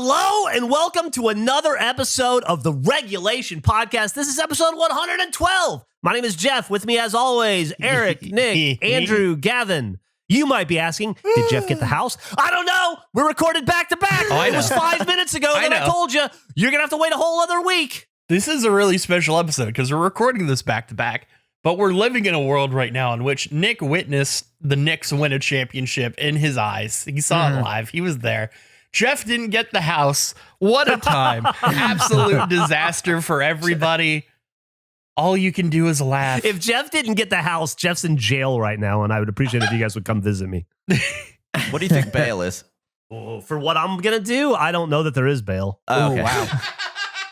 Hello and welcome to another episode of the Regulation Podcast. This is episode 112. My name is Geoff. With me, as always, Eric, Nick, Andrew, Gavin. You might be asking, did Geoff get the house? I don't know. We're recorded back to back. It was 5 minutes ago that I told you you're going to have to wait a whole other week. This is a really special episode because we're recording this back to back, but we're living in a world right now in which Nick witnessed the Knicks win a championship in his eyes. He saw it live. He was there. Geoff didn't get the house. What a time. Absolute disaster for everybody. All you can do is laugh. If Geoff didn't get the house, Geoff's in jail right now, and I would appreciate if you guys would come visit me. What do you think bail is? Oh, for what I'm going to do, I don't know that there is bail. Oh, okay. Wow.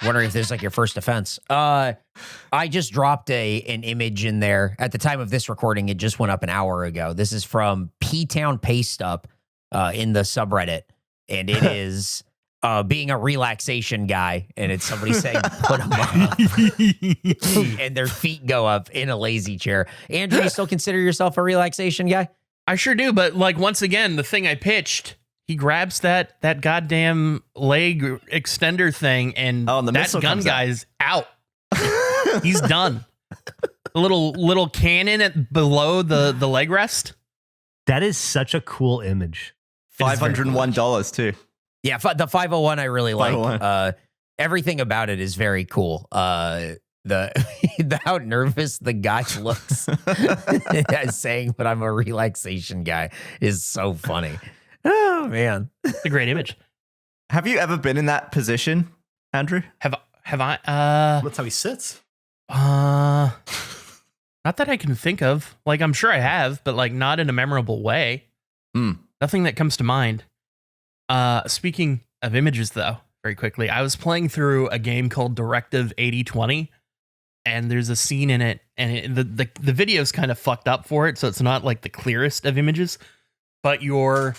Wondering if this is like your first offense. I just dropped an image in there. At the time of this recording, it just went up an hour ago. This is from peetownpasteup in the subreddit. And it is being a relaxation guy. And it's somebody saying, put them up. And their feet go up in a lazy chair. Andrew, you still consider yourself a relaxation guy? I sure do. But like, once again, the thing I pitched, he grabs that goddamn leg extender thing, and that gun guy's out. He's done. A little cannon below the leg rest. That is such a cool image. $501 too. Yeah, the 501 I really like. Everything about it is very cool. The how nervous the guy looks saying, but I'm a relaxation guy is so funny. Oh, man. It's a great image. Have you ever been in that position, Andrew? Have I? That's how he sits. Not that I can think of. Like, I'm sure I have, but like not in a memorable way. Nothing that comes to mind. Speaking of images, though, very quickly, I was playing through a game called Directive 8020, and there's a scene in it, and the video's kind of fucked up for it, so it's not like the clearest of images, but you're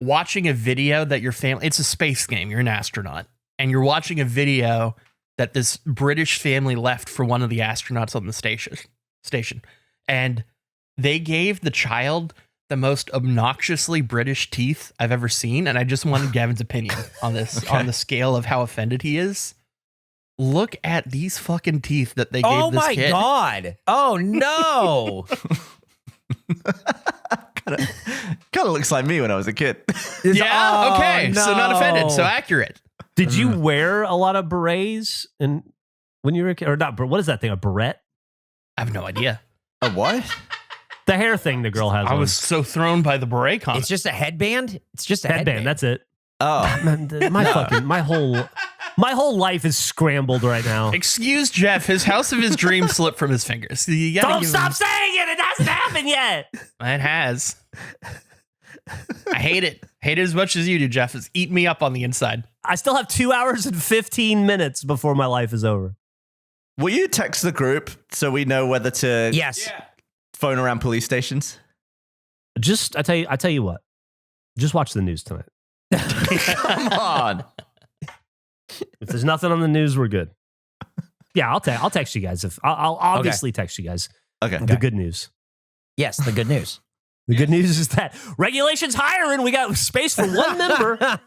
watching a video that your family, it's a space game, you're an astronaut, and you're watching a video that this British family left for one of the astronauts on the station. And they gave the child the most obnoxiously British teeth I've ever seen. And I just wanted Gavin's opinion on this, on the scale of how offended he is. Look at these fucking teeth that they gave this kid. Oh my God. Oh no. Kind of looks like me when I was a kid. Yeah. Okay. No. So not offended. So accurate. Did you wear a lot of berets when you were a kid? Or not? What is that thing? A beret? I have no idea. A what? The hair thing the girl has I on. was so thrown by the beret comment. It's just a headband? It's just a headband. That's it. Oh. Man, my whole life is scrambled right now. Excuse Geoff. His house of his dreams slipped from his fingers. Don't stop saying it. It hasn't happened yet. It has. I hate it. Hate it as much as you do, Geoff. It's eating me up on the inside. I still have 2 hours and 15 minutes before my life is over. Will you text the group so we know whether to phone around police stations? I tell you what. Just watch the news tonight. Come on. If there's nothing on the news, we're good. Yeah, I'll text you guys. I'll obviously text you guys. Okay. The good news. Yes, the good news. The good news is that Regulation's hiring. We got space for one member.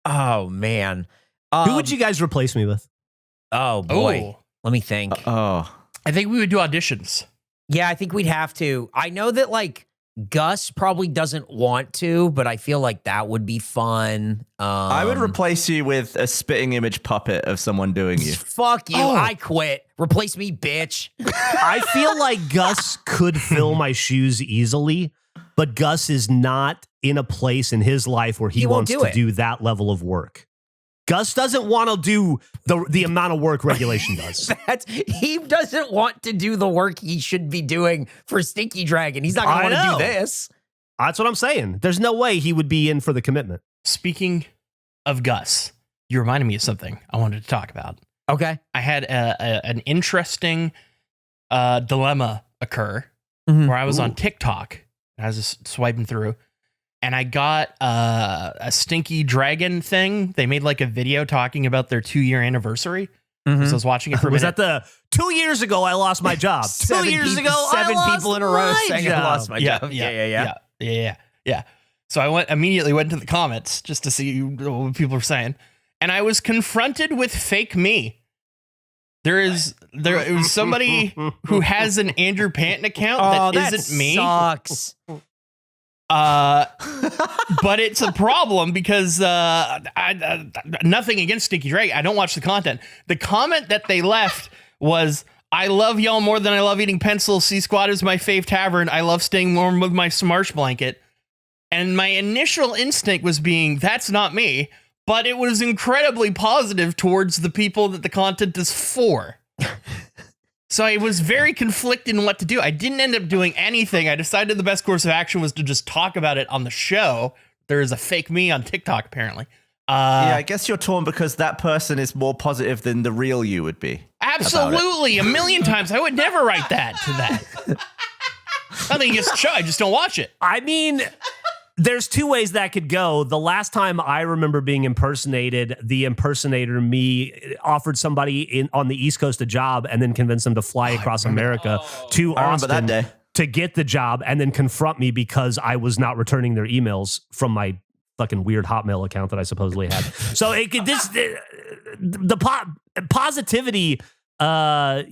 Oh, man. Who would you guys replace me with? Oh, boy. Oh. Let me think. I think we would do auditions. Yeah, I think we'd have to. I know that, like, Gus probably doesn't want to, but I feel like that would be fun. I would replace you with a spitting image puppet of someone doing you. Fuck you. I quit. Replace me, bitch. I feel like Gus could fill my shoes easily, but Gus is not in a place in his life where he wants to do that level of work. Gus doesn't want to do the amount of work Regulation does. He doesn't want to do the work he should be doing for Stinky Dragon. He's not going to want to do this. That's what I'm saying. There's no way he would be in for the commitment. Speaking of Gus, you reminded me of something I wanted to talk about. Okay. I had an interesting dilemma occur where I was on TikTok. I was just swiping through. And I got a Stinky Dragon thing. They made like a video talking about their 2-year anniversary. So I was watching it for a minute. Was that the 2 years ago I lost my job? 2 years ago, seven I lost people in a row saying I lost my job. Yeah. So I immediately went to the comments just to see what people were saying. And I was confronted with fake me. It was somebody who has an Andrew Panton account that isn't me. Sucks. But it's a problem because nothing against Stinky Drake. I don't watch the content. The comment that they left was, I love y'all more than I love eating pencils. Sea Squad is my fave tavern. I love staying warm with my Smarsh blanket. And my initial instinct was that's not me. But it was incredibly positive towards the people that the content is for. So I was very conflicted in what to do. I didn't end up doing anything. I decided the best course of action was to just talk about it on the show. There is a fake me on TikTok, apparently. Yeah, I guess you're torn because that person is more positive than the real you would be. Absolutely. A million times. I would never write that to that. Nothing against the show. I just don't watch it. I mean, there's two ways that could go. The last time I remember being impersonated, the impersonator me offered somebody on the East Coast a job and then convinced them to fly across America to Austin that day. to get the job and then confront me because I was not returning their emails from my fucking weird Hotmail account that I supposedly had. So positivity, it's not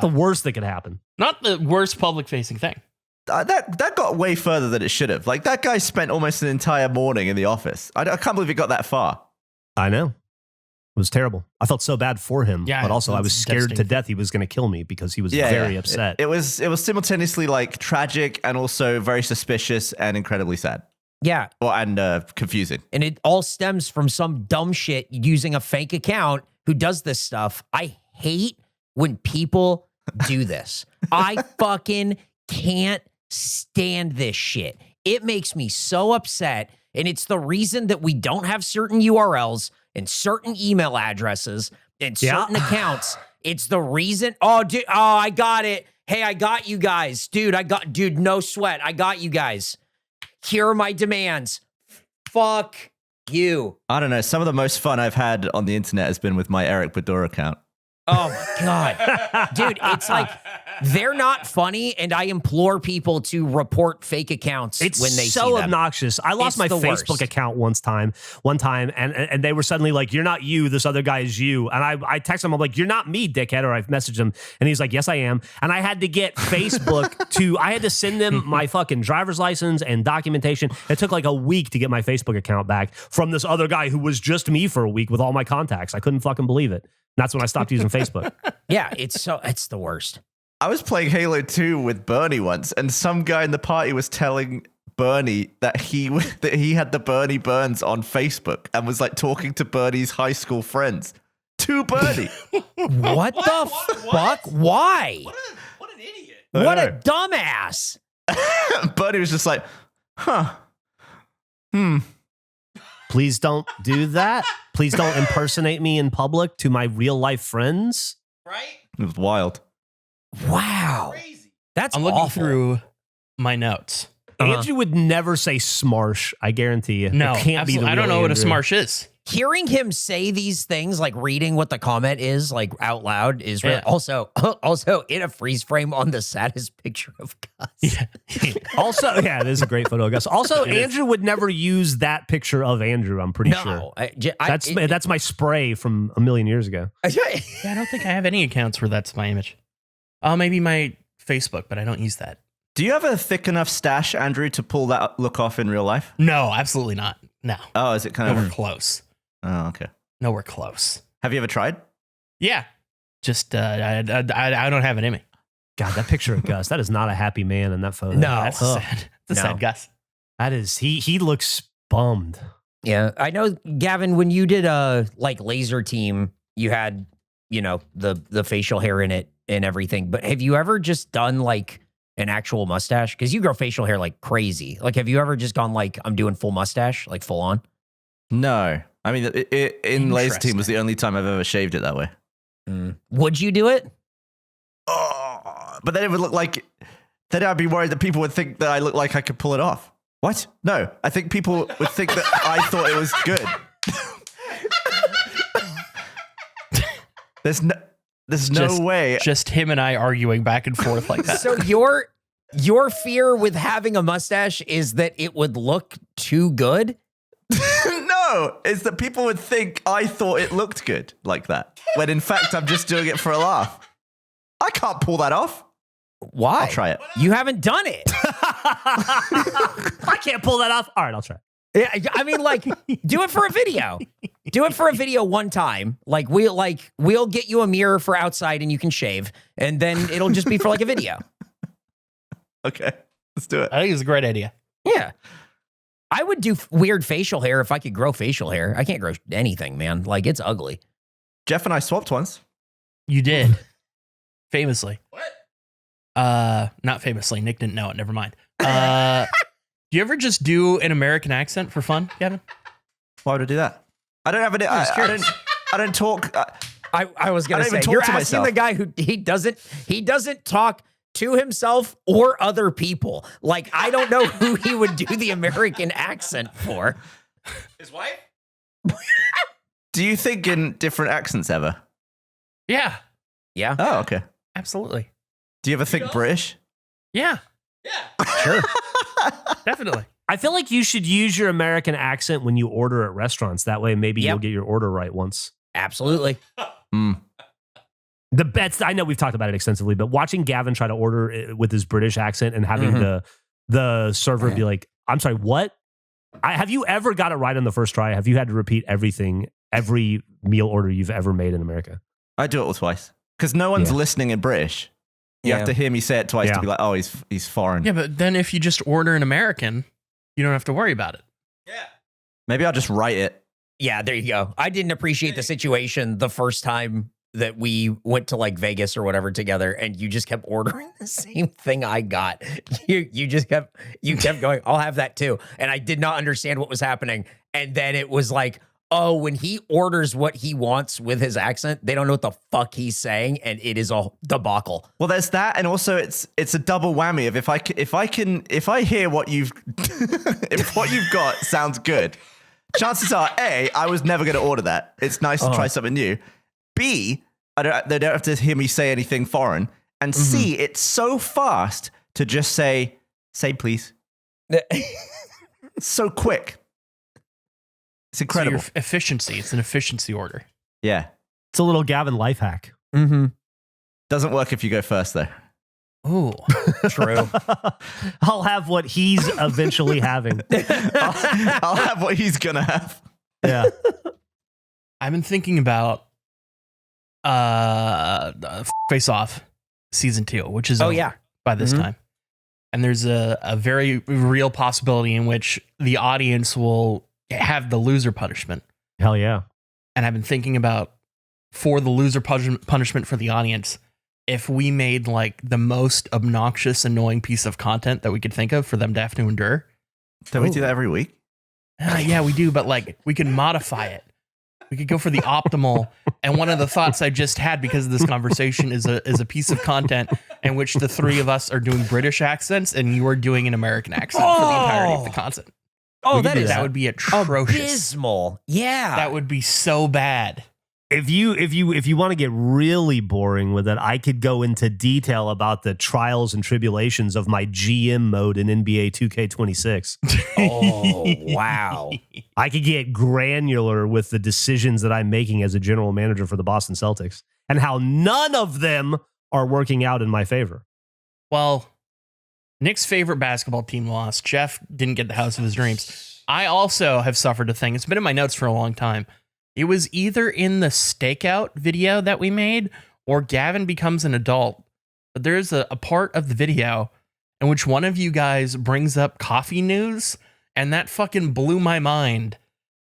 the worst that could happen. Not the worst public facing thing. That got way further than it should have. Like, that guy spent almost an entire morning in the office. I can't believe it got that far. I know. It was terrible. I felt so bad for him, but also I was scared to death he was going to kill me because he was very upset. It was simultaneously like tragic and also very suspicious and incredibly sad. Yeah. And confusing. And it all stems from some dumb shit using a fake account who does this stuff. I hate when people do this. I fucking can't stand this shit. It makes me so upset. And it's the reason that we don't have certain URLs and certain email addresses and certain accounts. It's the reason. Oh, dude. Oh, I got it. Hey, I got you guys. Dude, no sweat. I got you guys. Here are my demands. Fuck you. I don't know. Some of the most fun I've had on the internet has been with my Eric Bador account. Oh my God. Dude, it's like they're not funny, and I implore people to report fake accounts when they see them. It's so obnoxious. I lost my Facebook account one time, and they were suddenly like, "You're not you, this other guy is you." And I text him, I'm like, "You're not me, dickhead," or I've messaged him, and he's like, "Yes, I am." And I had to get Facebook I had to send them my fucking driver's license and documentation. It took like a week to get my Facebook account back from this other guy who was just me for a week with all my contacts. I couldn't fucking believe it. That's when I stopped using Facebook. Yeah, it's the worst. I was playing Halo 2 with Burnie once, and some guy in the party was telling Burnie that he had the Burnie burns on Facebook and was like talking to Burnie's high school friends. To Burnie. What the fuck? Why? What an idiot. What a dumbass. Burnie was just like, Please don't do that. Please don't impersonate me in public to my real life friends. Right? It was wild. Wow. Crazy. That's I'm looking awful. through my notes. Andrew would never say smarsh, I guarantee you. No, it can't be the I don't know real what a Andrew. smarsh is. Hearing him say these things, like reading what the comment is, like out loud, is really also in a freeze frame on the saddest picture of Gus. Yeah. Also, it is a great photo of Gus. Also, Andrew would never use that picture of Andrew, I'm pretty sure. That's my spray from a million years ago. Yeah, I don't think I have any accounts where that's my image. Oh, maybe my Facebook, but I don't use that. Do you have a thick enough stash, Andrew, to pull that look off in real life? No, absolutely not. No. Oh, is it kind Nowhere of close? Oh, okay. Nowhere close. Have you ever tried? Yeah. Just I don't have it in me. God, that picture of Gus, that is not a happy man in that photo. No. That's sad. That's a sad Gus. That is, he looks bummed. Yeah, I know, Gavin, when you did like laser team, you had, the facial hair in it and everything. But have you ever just done like an actual mustache? Because you grow facial hair like crazy. Like, have you ever just gone like, I'm doing full mustache, like full on? No. I mean, in laser team was the only time I've ever shaved it that way. Would you do it? Oh, but then it would look like, then I'd be worried that people would think that I look like I could pull it off. What? No, I think people would think that I thought it was good. There's no way. Just him and I arguing back and forth like that. So your Your fear with having a mustache is that it would look too good? No, it's that people would think I thought it looked good like that, when in fact I'm just doing it for a laugh. I can't pull that off. Why? I'll try it. You haven't done it. I can't pull that off. All right, I'll try. Yeah, I mean, like, do it for a video. Do it for a video one time. Like, we'll get you a mirror for outside and you can shave, and then it'll just be for like a video. Okay, let's do it. I think it's a great idea. Yeah. I would do weird facial hair if I could grow facial hair. I can't grow anything, man. Like, it's ugly. Geoff and I swapped once. You did. Famously. What? Not famously. Nick didn't know it. Never mind. Do you ever just do an American accent for fun, Gavin? Why would I do that? I don't have any. I don't talk. I was gonna say, talk you're to asking myself. the guy who he doesn't talk to himself or other people. Like, I don't know who he would do the American accent for. His wife? Do you think in different accents ever? Yeah, Yeah, Oh, okay. absolutely. Do you ever think British? Yeah, Yeah. sure. definitely. I feel like you should use your American accent when you order at restaurants. That way, maybe Yep. you'll get your order right once. Absolutely. Mm. The bets, I know we've talked about it extensively, but watching Gavin try to order it with his British accent and having the server be like, I'm sorry, what? Have you ever got it right on the first try? Have you had to repeat every meal order you've ever made in America? I do it all twice because no one's listening in British. You Yeah. have to hear me say it twice Yeah. to be like, oh, he's foreign. Yeah, but then if you just order an American, you don't have to worry about it. Yeah. Maybe I'll just write it. Yeah, there you go. I didn't appreciate the situation the first time that we went to like Vegas or whatever together, and you just kept ordering the same thing I got. You kept going, I'll have that too. And I did not understand what was happening. And then it was like, oh, when he orders what he wants with his accent, they don't know what the fuck he's saying, and it is a debacle. Well, there's that, and also it's a double whammy of if I hear what you've if what you've got sounds good, chances are A, I was never going to order that. It's nice to try something new. B, they don't have to hear me say anything foreign. And C, it's so fast to just say please. So quick. It's incredible. So your efficiency. It's an efficiency order. Yeah. It's a little Gavin life hack. Mm-hmm. Doesn't work if you go first, though. Ooh. True. I'll have what he's eventually having. I'll have what he's going to have. Yeah. I've been thinking about Face Off season 2, which is over by this time. And there's a very real possibility in which the audience will have the loser punishment. Hell yeah. And I've been thinking about, for the loser punishment for the audience, if we made like the most obnoxious, annoying piece of content that we could think of for them to have to endure. Don't we do that every week? Yeah, we do, but like we can modify it. We could go for the optimal. And one of the thoughts I just had because of this conversation is a piece of content in which the three of us are doing British accents and you are doing an American accent for the entirety of the content. Oh, that would be atrocious. abysmal. Yeah. That would be so bad. If you want to get really boring with it, I could go into detail about the trials and tribulations of my GM mode in NBA 2K26. Oh, wow. I could get granular with the decisions that I'm making as a general manager for the Boston Celtics and how none of them are working out in my favor. Well, Nick's favorite basketball team lost. Geoff didn't get the house of his dreams. I also have suffered a thing. It's been in my notes for a long time. It was either in the stakeout video that we made or Gavin becomes an adult. But there's a part of the video in which one of you guys brings up coffee news, and that fucking blew my mind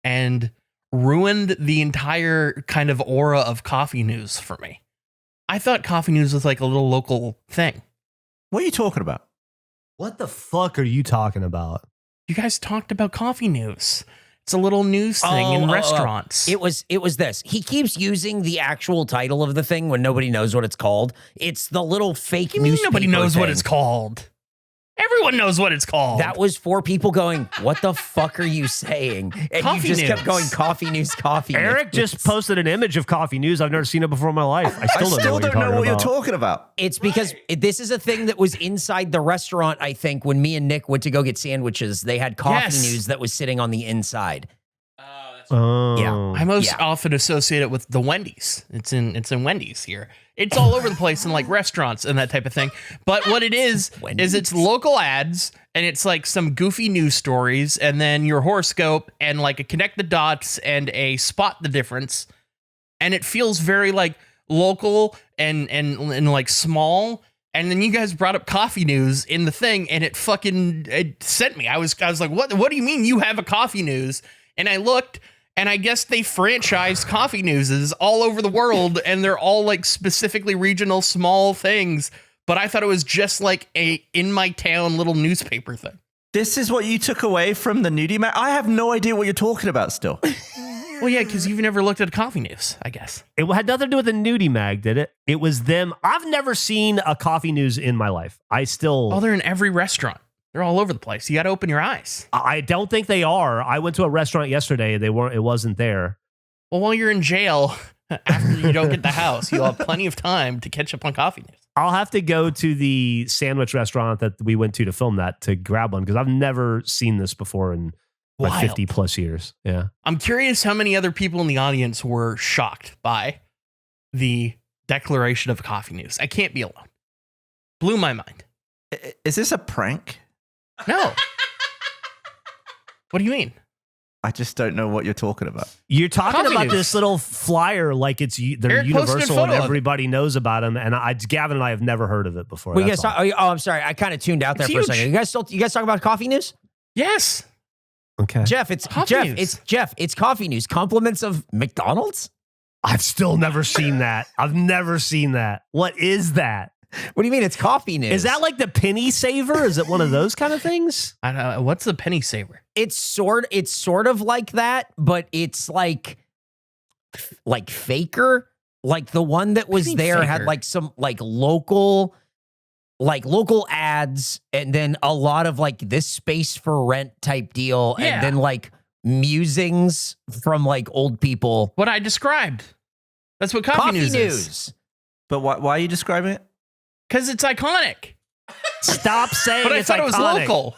and ruined the entire kind of aura of coffee news for me. I thought coffee news was like a little local thing. What are you talking about? What the fuck are you talking about? You guys talked about coffee news. It's a little news thing in restaurants. It was this. He keeps using the actual title of the thing when nobody knows what it's called. It's the little fake You mean newspaper nobody knows what thing. it's called? Everyone knows what it's called. That was for people going, what the fuck are you saying? And Coffee you just kept news. going, coffee news, coffee news. Eric just posted an image of coffee news. I've never seen it before in my life. I I still don't know what you're talking about. It's because this is a thing that was inside the restaurant, I think, when me and Nick went to go get sandwiches. They had coffee Yes. news that was sitting on the inside. Oh. Yeah. I most Yeah. often associate it with the Wendy's. It's in Wendy's here. It's all over the place in like restaurants and that type of thing. But what it is it's local ads and it's like some goofy news stories and then your horoscope and like a connect the dots and a spot the difference. And it feels very like local and like small. And then you guys brought up coffee news in the thing and it sent me. I was like, what do you mean you have a coffee news? And I looked. And I guess they franchise coffee newses all over the world, and they're all like specifically regional small things. But I thought it was just like a in my town little newspaper thing. This is what you took away from the nudie mag? I have no idea what you're talking about still. Well, yeah, because you've never looked at coffee news, I guess. It had nothing to do with the nudie mag, did it? It was them. I've never seen a coffee news in my life. Oh, they're in every restaurant. They're all over the place. You got to open your eyes. I don't think they are. I went to a restaurant yesterday. They weren't. It wasn't there. Well, while you're in jail, after you don't get the house, you'll have plenty of time to catch up on coffee news. I'll have to go to the sandwich restaurant that we went to film that to grab one because I've never seen this before in my Wild. 50 plus years. Yeah. I'm curious how many other people in the audience were shocked by the declaration of coffee news. I can't be alone. Blew my mind. Is this a prank? No. What do you mean? I just don't know what you're talking about. You're talking Coffee about news. this little flyer like they're Eric posted a universal and photo of it. everybody knows about them. And Gavin and I have never heard of it before. We That's guys all. I'm sorry. I kind of tuned out there It's for a huge. second. You guys talking about coffee news? Yes. Okay. Jeff, it's Coffee news. It's coffee news. Compliments of McDonald's? I've still never seen that. I've never seen that. What is that? What do you mean it's coffee news? Is that like the penny saver? Is it one of those kind of things? I don't know. What's the penny saver? it's sort of like that, but it's like faker. Like the one that was Penny there had faker. like some local ads and then a lot of like this space for rent type deal Yeah. and then like musings from like old people. What I described. That's what coffee news is. But why are you describing it? Because it's iconic. Stop saying But I it's thought iconic. it was local.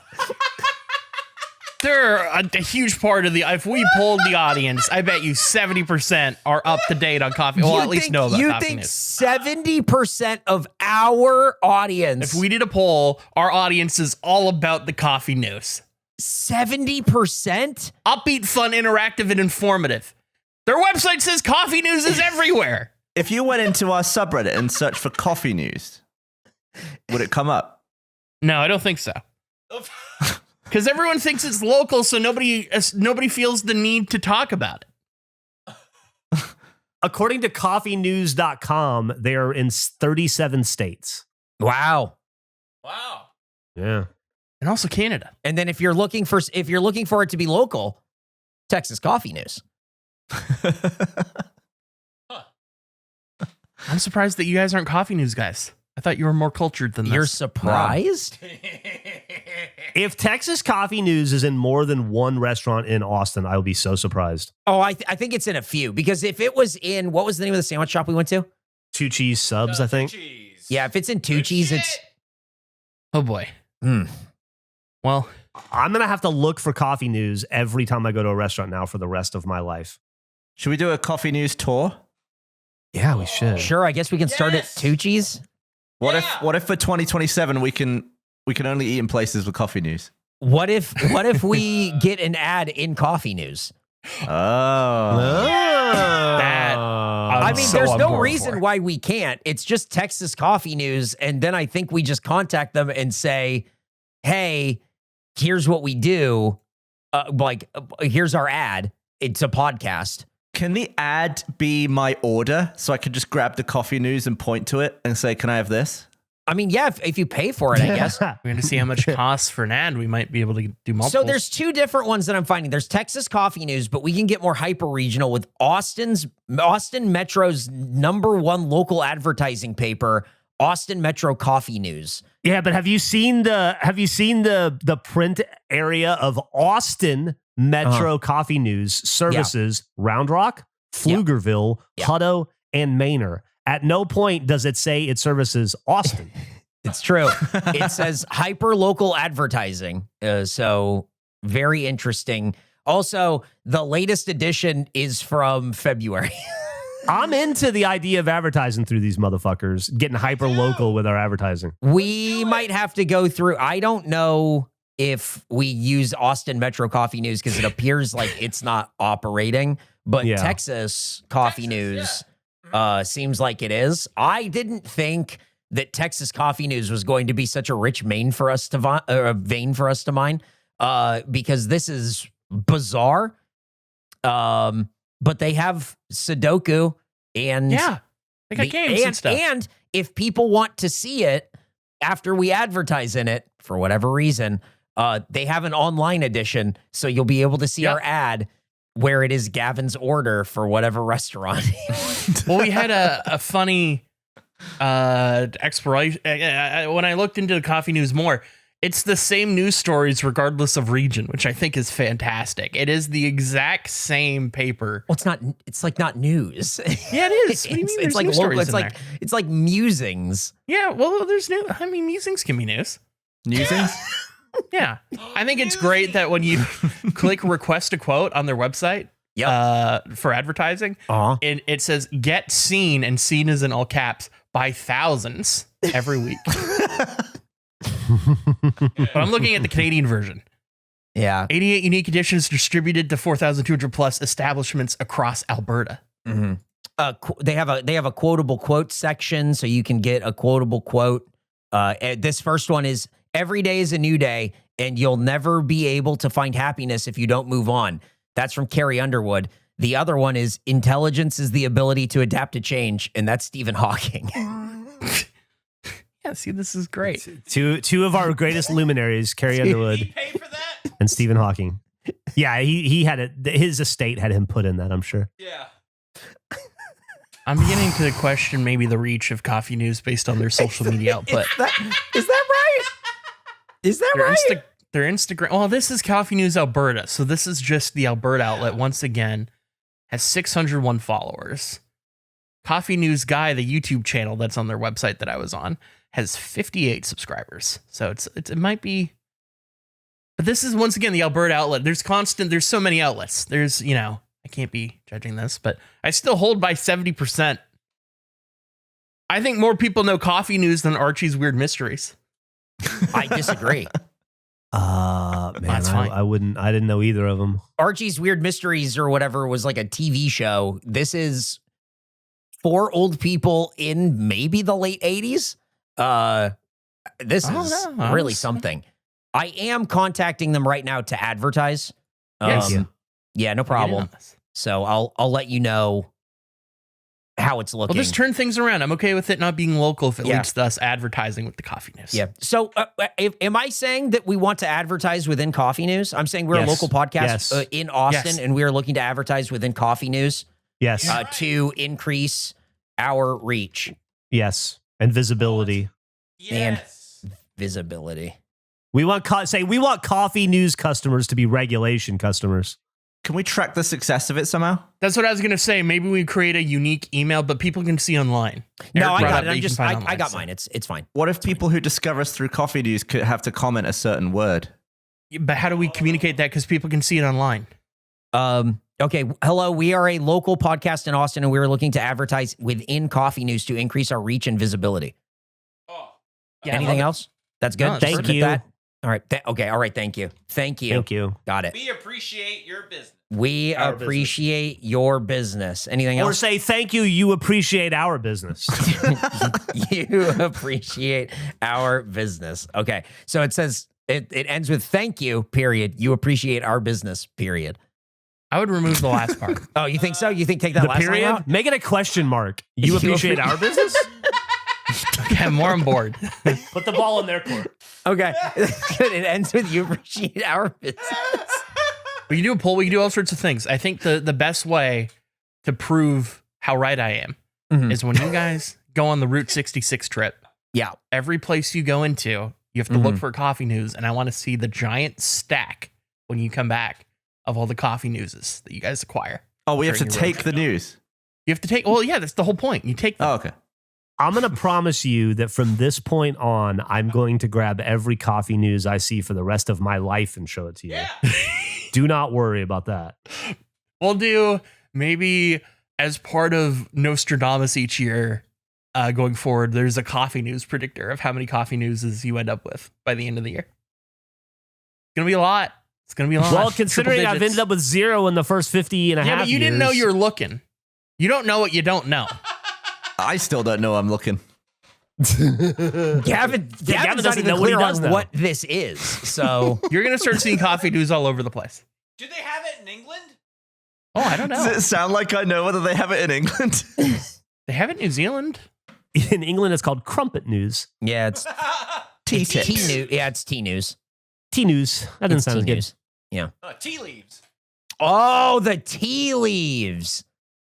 They're a huge part of if we polled the audience, I bet you 70% are up to date on coffee. Well, at least know about coffee think news. 70% of our audience, If we did a poll, our audience is all about the coffee news. 70%? Upbeat, fun, interactive, and informative. Their website says coffee news is everywhere. If you went into our subreddit and searched for coffee news, would it come up? No, I don't think so. Because everyone thinks it's local, so nobody feels the need to talk about it. According to coffeenews.com, they're in 37 states. Wow. Wow. Yeah. And also Canada. And then if you're looking for it to be local, Texas Coffee News. I'm surprised that you guys aren't coffee news guys. I thought you were more cultured than this. You're surprised? If Texas Coffee News is in more than one restaurant in Austin, I will be so surprised. Oh, I think it's in a few because if it was in, what was the name of the sandwich shop we went to? Two cheese subs, I think. Cheese. Yeah, if it's in Tucci's, it's Oh boy. Mm. Well, I'm going to have to look for coffee news every time I go to a restaurant now for the rest of my life. Should we do a coffee news tour? Yeah, we should. sure. I guess we can start at Yes. Tucci's. What Yeah. if for 2027 we can only eat in places with coffee news? What if we get an ad in Coffee News? Oh. That- I mean, so there's on no board reason for. why we can't. It's just Texas Coffee News, and then I think we just contact them and say, "Hey, here's what we do. Here's our ad. It's a podcast." Can the ad be my order so I can just grab the coffee news and point to it and say, "Can I have this?" I mean, yeah, if you pay for it, I guess. we're going to see how much it costs for an ad. We might be able to do multiple. So there's two different ones that I'm finding. There's Texas Coffee News, but we can get more hyper regional with Austin Metro's #1 local advertising paper, Austin Metro Coffee News. Yeah, but have you seen the print area of Austin Metro Coffee News services Round Rock, Pflugerville, Hutto, and Manor? At no point does it say it services Austin. It's true. It says hyper local advertising. So very interesting. Also, the latest edition is from February. I'm into the idea of advertising through these motherfuckers, getting hyper local with our advertising. We might have to go through. I don't know if we use Austin Metro Coffee News because it appears like it's not operating, but Texas Coffee News seems like it is. I didn't think that Texas Coffee News was going to be such a rich vein for us to mine because this is bizarre. But they have Sudoku and they got games and stuff. And if people want to see it after we advertise in it for whatever reason, they have an online edition, so you'll be able to see our ad where it is Gavin's order for whatever restaurant. Well, we had a funny exploration when I looked into the Coffee News more. It's the same news stories regardless of region, which I think is fantastic. It is the exact same paper. Well, it's not. It's like not news. Yeah, it is. What do you mean It's like news local. stories It's in like it's like musings. Yeah, well, there's new. I mean, musings can be news. Musings? Yeah, I think it's great that when you click request a quote on their website for advertising, it says get seen, and seen is in all caps by thousands every week. But I'm looking at the Canadian version. Yeah. 88 unique editions distributed to 4,200 plus establishments across Alberta. Mm-hmm. They have a quotable quote section, so you can get a quotable quote. This first one is, every day is a new day, and you'll never be able to find happiness if you don't move on. That's from Carrie Underwood. The other one is, intelligence is the ability to adapt to change, and that's Stephen Hawking. Yeah, see, this is great. Two of our greatest luminaries, Carrie Underwood He paid for that? and Stephen Hawking. Yeah, he had it. His estate had him put in that, I'm sure. Yeah. I'm beginning to question maybe the reach of Coffee News based on their social media output. Is that right? Is that right? Their Instagram. Oh, this is Coffee News Alberta. So this is just the Alberta outlet. Once again, has 601 followers. Coffee News Guy, the YouTube channel that's on their website that I was on, has 58 subscribers. So it might be. But this is once again the Alberta outlet. There's so many outlets. There's, I can't be judging this, but I still hold by 70%. I think more people know Coffee News than Archie's Weird Mysteries. I disagree. Man, That's fine. I didn't know either of them. Archie's Weird Mysteries or whatever was like a TV show. This is 4 old people in maybe the late 80s. This is really something. I am contacting them right now to advertise. Yes. Yeah, no problem. So I'll let you know how it's looking. Well, just turn things around. I'm okay with it not being local if it leads to us advertising with the Coffee News. Yeah. So am I saying that we want to advertise within Coffee News? I'm saying we're a local podcast in Austin, and we are looking to advertise within Coffee News. Yes. To increase our reach. Yes. And visibility. Yes. And visibility. We want Coffee News customers to be regulation customers. Can we track the success of it somehow? That's what I was going to say. Maybe we create a unique email, but people can see online. No, Eric I got brought it. up I got mine. It's fine. What if people who discover us through Coffee News could have to comment a certain word? But how do we communicate that? Because people can see it online. Okay. Hello. We are a local podcast in Austin, and we are looking to advertise within Coffee News to increase our reach and visibility. Oh. Yeah, Anything else? That's good. No, Just thank submit you. That? All right. Okay. All right. Thank you. Thank you. Got it. We appreciate your business. We Our appreciate your business. Anything Or else? say thank you. You appreciate our business. You appreciate our business. Okay. So it says it ends with thank you, period. You appreciate our business, period. I would remove the last part. Oh, you think so? You think take that The last line period. out? Make it a question mark. You appreciate our business? Okay, I'm more on board. Put the ball in their court. Okay. Good. It ends with you appreciate our business. We can do a poll. We can do all sorts of things. I think the best way to prove how right I am is when you guys go on the Route 66 trip Yeah. Every place you go into, you have to look for coffee news, and I want to see the giant stack when you come back of all the coffee newses that you guys acquire. Oh, we have to during your road take trip. the news. You have to take. Well, yeah, that's the whole point. You take them. Oh, okay. I'm going to promise you that from this point on, I'm going to grab every coffee news I see for the rest of my life and show it to you. Yeah. Do not worry about that. We'll do maybe as part of Nostradamus each year. Going forward, there's a coffee news predictor of how many coffee newses you end up with by the end of the year. It's going to be a lot. It's going to be a lot. Well, considering Triple I've digits. ended up with 0 in the first 50 and a half Yeah, but you didn't know you were looking. You don't know what you don't know. I still don't know I'm looking. Gavin's Gavin not doesn't even know what he clear does on know. what this is. So You're going to start seeing coffee news all over the place. Do they have it in England? Oh, I don't know. Does it sound like I know whether they have it in England? They have it in New Zealand. In England, it's called crumpet news. yeah, it's T-tips. T news. Yeah, it's T news. Tea news. That doesn't It's sound as T good. news. Yeah. Tea leaves. Oh, the tea leaves.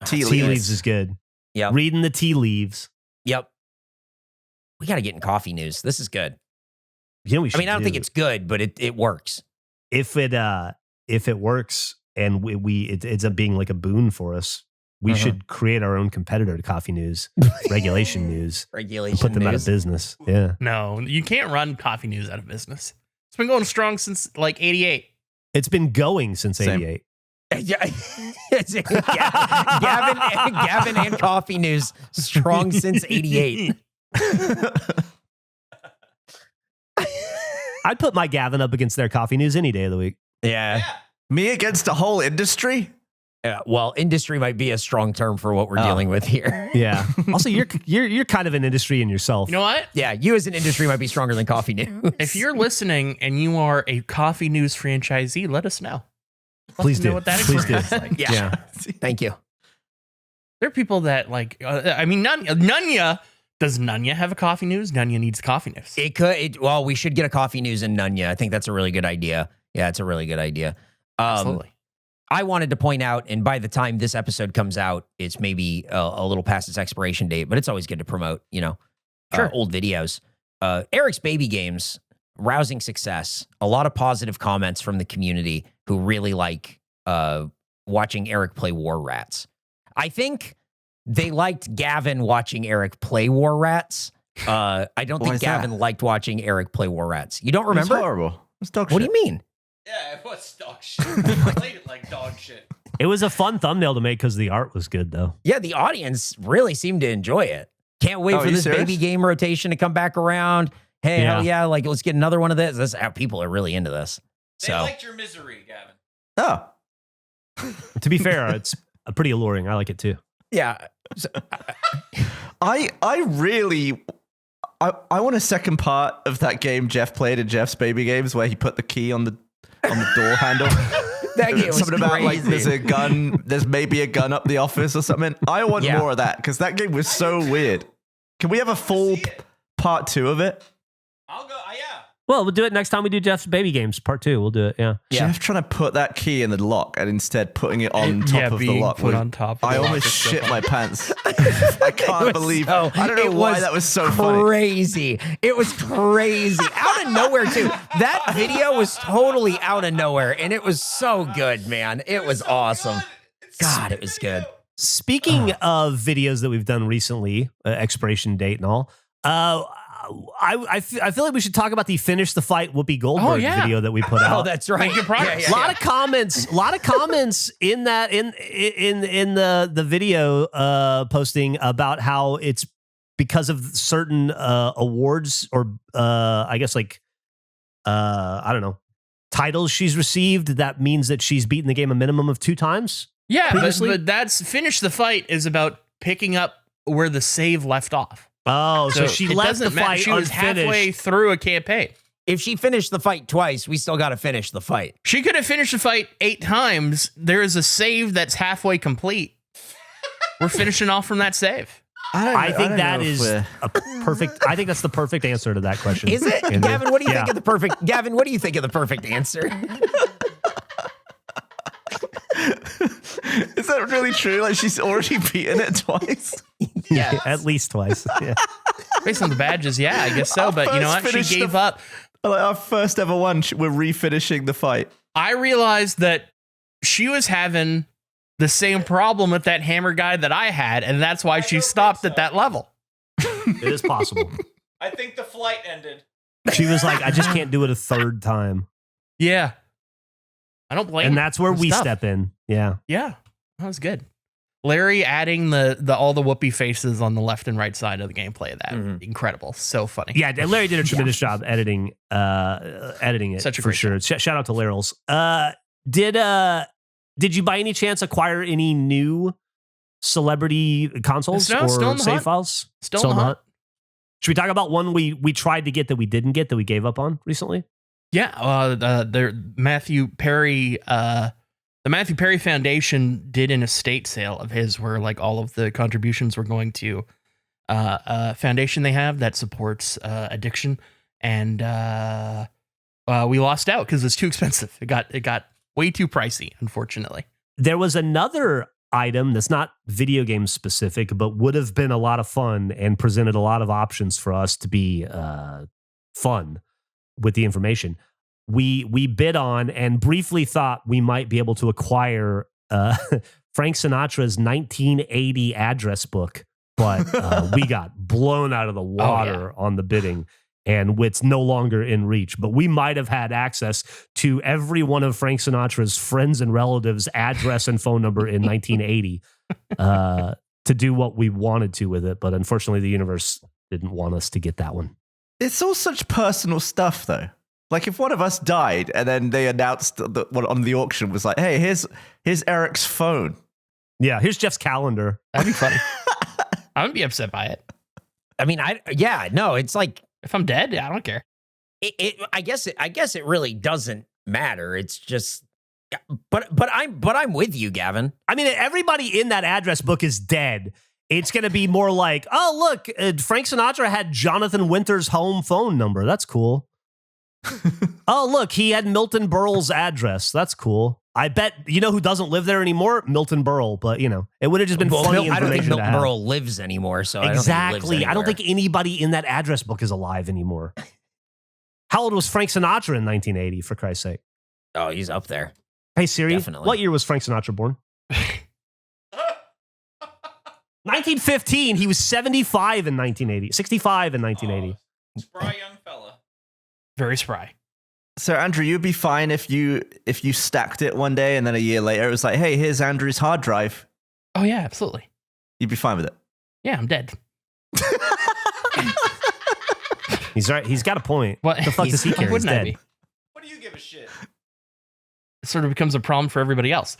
Tea Tea leaves is good. Yep. Reading the tea leaves. Yep. We got to get in coffee news. This is good. You know, we I should mean, I don't do think it's good, but it works. if it works and it ends up being like a boon for us. We should create our own competitor to Coffee News, Regulation News, Regulation and put them out of news. business. Yeah. No, you can't run coffee news out of business. It's been going strong since like 88. It's been going since Same. 88. Yeah, it's Gavin and Coffee News strong since 88. I'd put my Gavin up against their Coffee News any day of the week. Yeah. Yeah. Me against a whole industry? Well, industry might be a strong term for what we're dealing with here. Yeah. Also, you're kind of an industry in yourself. You know what? Yeah, you as an industry might be stronger than Coffee News. If you're listening and you are a coffee news franchisee, let us know. Please Know do. what that Please do. experience is like. Yeah. Thank you. There are people that like. I mean, Nunya. Does Nunya have a coffee news? Nunya needs coffee news. It could. Well, we should get a Coffee News in Nunya. I think that's a really good idea. Yeah, it's a really good idea. Absolutely. I wanted to point out, and by the time this episode comes out, it's maybe a little past its expiration date, but it's always good to promote, Sure. old videos. Eric's Baby Games, rousing success. A lot of positive comments from the community who really like watching Eric play War Rats. I think they liked Gavin watching Eric play War Rats. I don't Why think is Gavin that? liked watching Eric play War Rats. You don't It's remember? horrible. It's dog What do shit. you mean? Yeah, it was dog shit. I played it like dog shit. It was a fun thumbnail to make because the art was good, though. Yeah, the audience really seemed to enjoy it. Can't wait Oh, for are you this serious? baby game rotation to come back around. Hey, Yeah. hell yeah, like let's get another one of this. That's how people are really into this. They So liked your misery, Gavin. Oh. To be fair, it's pretty alluring. I like it too. yeah. So, I want a second part of that game Geoff played in Jeff's Baby Games where he put the key on the door handle. that game was Something about like crazy. there's a gun, there's maybe a gun up the office or something. I want Yeah. more of that because that game was so weird. Can we have a full See it. part 2 of it? I'll go. Yeah. Well, we'll do it next time we do Jeff's Baby Games Part 2. We'll do it. Yeah. Yeah. Jeff trying to put that key in the lock and instead putting it on Yeah, top of the being lock. put on top of I the lock almost is so shit funny. my pants. I can't believe. I don't know why that was so funny. Crazy. It was crazy. Out of nowhere, too. That video was totally out of nowhere, and it was so good, man. It was awesome. God, it was good. Speaking of videos that we've done recently, expiration date and all, I feel like we should talk about the Finish the Fight Whoopi Goldberg yeah. video that we put out. Oh, that's right. Good progress. A lot of comments in that in the video posting about how it's because of certain awards or I guess like I don't know, titles she's received, that means that she's beaten the game a minimum of 2 times. Yeah, previously? but that's Finish the Fight is about picking up where the save left off. Oh, so she it left the doesn't matter. fight She was unfinished. halfway through a campaign. If she finished the fight twice, we still got to finish the fight. She could have finished the fight 8 times. There is a save that's halfway complete. We're finishing off from that save. I think that is a perfect. I think that's the perfect answer to that question. Is it? Andrew. Gavin, what do you Yeah. think of the perfect Gavin, what do you think of the perfect answer? Is that really true? Like she's already beaten it twice? Yes. At least twice. Yeah. Based on the badges, yeah, I guess so. Our But you know first what? She finish gave up. Like our first ever one, we're refinishing the fight. I realized that she was having the same problem with that hammer guy that I had, and that's why she stopped at that level. It is possible. I think the flight ended. She was like, I just can't do it a third time. Yeah. I don't blame And her. that's where It was we tough. step in. Yeah. Yeah, that was good. Larry adding the all the Whoopi faces on the left and right side of the gameplay of that. Incredible. So funny. Yeah, Larry did a tremendous job editing it. Such a for great sure. Shout out to Larry's. Did you by any chance acquire any new celebrity consoles No, or still in the save hunt. files? Still in the hunt. Should we talk about one we tried to get that we didn't get that we gave up on recently? Yeah, the Matthew Perry Foundation did an estate sale of his where like all of the contributions were going to a foundation they have that supports addiction, and we lost out because it's too expensive. It got way too pricey, unfortunately. There was another item that's not video game specific, but would have been a lot of fun and presented a lot of options for us to be fun with the information. We bid on and briefly thought we might be able to acquire Frank Sinatra's 1980 address book, but we got blown out of the water on the bidding, and it's no longer in reach. But we might have had access to every one of Frank Sinatra's friends and relatives' address and phone number in 1980 to do what we wanted to with it. But unfortunately, the universe didn't want us to get that one. It's all such personal stuff, though. Like if one of us died and then they announced that on the auction was like, "Hey, here's Eric's phone." Yeah, here's Jeff's calendar. That'd be funny. I wouldn't be upset by it. I mean, it's like If I'm dead, I don't care. I guess it really doesn't matter. It's just, but I'm with you, Gavin. I mean, everybody in that address book is dead. It's going to be more like, oh, look, Frank Sinatra had Jonathan Winter's home phone number. That's cool. Oh, look, he had Milton Berle's address. That's cool. I bet, you know who doesn't live there anymore? Milton Berle. But, you know, it would have just been funny I don't think information Milton to have. Berle lives anymore. So Exactly. I don't think anybody in that address book is alive anymore. How old was Frank Sinatra in 1980, for Christ's sake? Oh, he's up there. Hey, Siri, Definitely. what year was Frank Sinatra born? 1915. He was 75 in 1980. 65 in 1980. Spry young fella. Very spry. So Andrew, you'd be fine if you stacked it one day and then a year later it was like, "Hey, here's Andrew's hard drive." Oh yeah, absolutely. You'd be fine with it. Yeah, I'm dead. He's right. He's got a point. What the fuck does he why care? He's wouldn't I dead. be? What do you give a shit? It sort of becomes a problem for everybody else.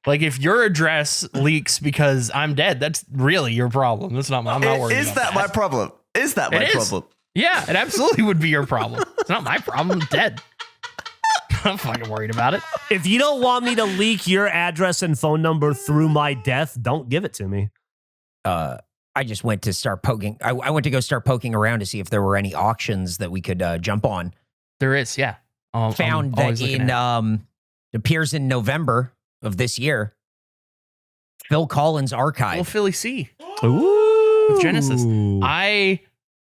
Like if your address leaks because I'm dead, that's really your problem. That's not my. I'm not worried. Is about that my problem? Is that my It is. problem? Yeah, it absolutely would be your problem. It's not my problem. I'm dead. I'm fucking worried about it. If you don't want me to leak your address and phone number through my death, don't give it to me. I just went to start poking. I went to go start poking around to see if there were any auctions that we could jump on. There is, yeah. Found that it appears in November of this year. Phil Collins Archive. Well, Philly C. Ooh. With Genesis. I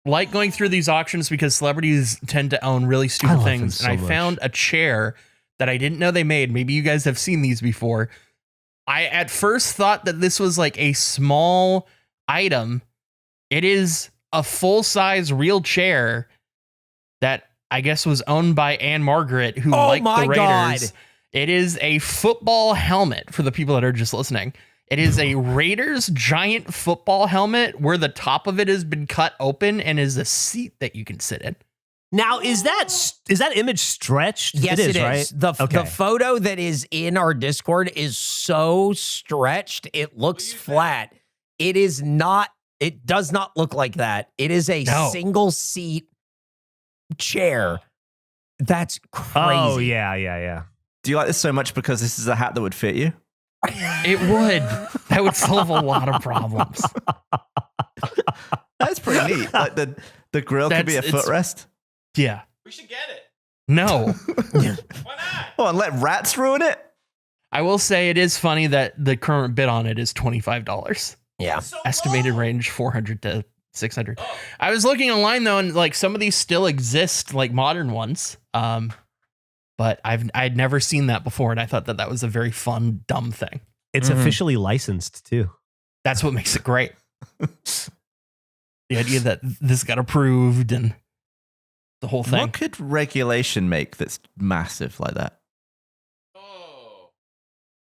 like going through these auctions because celebrities tend to own really I stupid love things. him so And I much. found a chair that I didn't know they made. Maybe you guys have seen these before. I at first thought that this was like a small item. It is a full-size real chair that I guess was owned by Anne Margaret, who liked the Raiders. God. It is a football helmet for the people that are just listening. It is a Raiders giant football helmet where the top of it has been cut open and is a seat that you can sit in. Now, is that image stretched? Yes, it is. right? The Okay. photo that is in our Discord is so stretched, it looks flat. It is not, it does not look like that. It is a No. single seat chair. That's crazy. Oh, yeah. Do you like this so much because this is a hat that would fit you? It would. That would solve a lot of problems. That's pretty neat. Like the grill could be a It's- footrest. Yeah. We should get it. No. Why not? Oh, and let rats ruin it? I will say it is funny that the current bid on it is $25. Yeah. So Estimated low. range 400 to 600. I was looking online though, and like some of these still exist, like modern ones. But I'd never seen that before, and I thought that was a very fun, dumb thing. It's officially licensed too. That's what makes it great. The idea that this got approved and the whole thing. What could regulation make that's massive like that? Oh.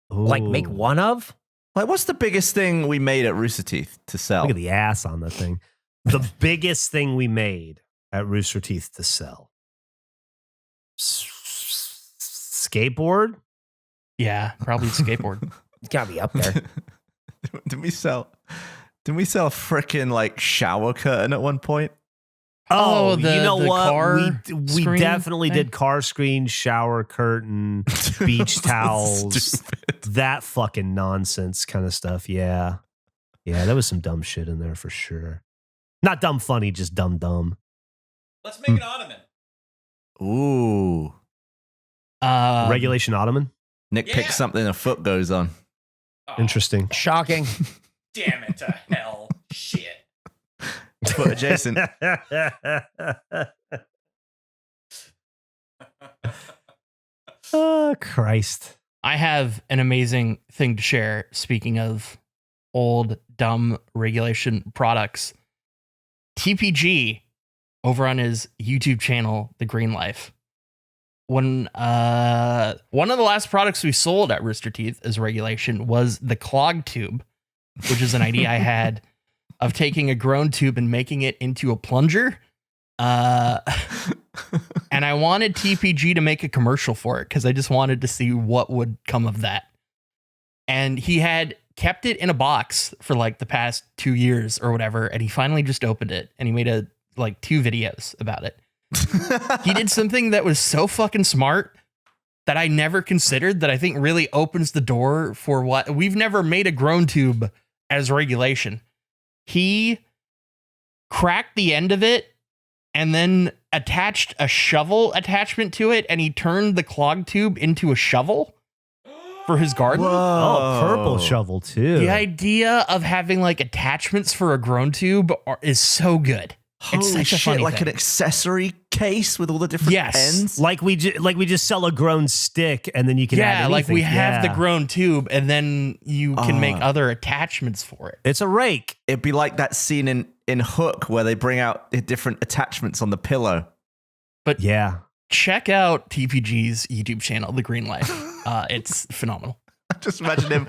Like make one of? Like, what's the biggest thing we made at Rooster Teeth to sell? Look at the ass on the thing. The biggest thing we made at Rooster Teeth to sell. Skateboard? Yeah, probably skateboard. It's gotta be up there. Didn't we sell a freaking like shower curtain at one point? Oh, you know the what? car We screen definitely thing? did car screen, shower curtain, beach towels, Stupid. that fucking nonsense kind of stuff. Yeah. Yeah, there was some dumb shit in there for sure. Not dumb funny, just dumb. Let's make an ottoman. Ooh. Regulation Ottoman? Nick Yeah. picks something a foot goes on. Oh, Interesting. Shocking. Damn it to hell. Shit. Foot adjacent. Oh, Christ. I have an amazing thing to share. Speaking of old, dumb regulation products, TPG over on his YouTube channel, The Green Life. When one of the last products we sold at Rooster Teeth as regulation was the Clogtube, which is an idea I had of taking a grown tube and making it into a plunger. And I wanted TPG to make a commercial for it because I just wanted to see what would come of that. And he had kept it in a box for like the past 2 years or whatever. And he finally just opened it and he made 2 videos about it. He did something that was so fucking smart that I never considered, that I think really opens the door for what we've never made a grown tube as regulation. He cracked the end of it and then attached a shovel attachment to it, and he turned the clog tube into a shovel for his garden. Oh, purple shovel too. The idea of having attachments for a grown tube is so good. Holy It's such a shit, funny like thing. an accessory case with all the different Yes. ends? Like we just sell a grown stick and then you can add Yeah, like we anything. have Yeah. the grown tube, and then you can make other attachments for it. It's a rake. It'd be like that scene in Hook where they bring out the different attachments on the pillow. But Yeah. check out TPG's YouTube channel, The Green Life. It's phenomenal. Just imagine him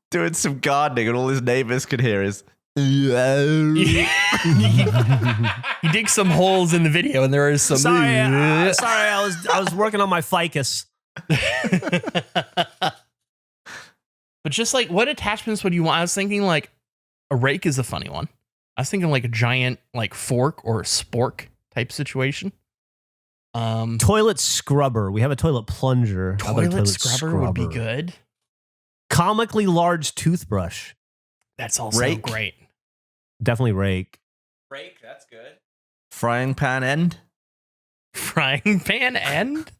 doing some gardening and all his neighbors could hear is... He digs some holes in the video, and there is some. Sorry, I was working on my ficus. But just what attachments would you want? I was thinking a rake is a funny one. I was thinking a giant fork or spork type situation. Toilet scrubber. We have a toilet plunger. How about a Toilet scrubber would be good. Comically large toothbrush. That's also Rake? great. Definitely rake. Rake, that's good. Frying pan end? Frying pan end?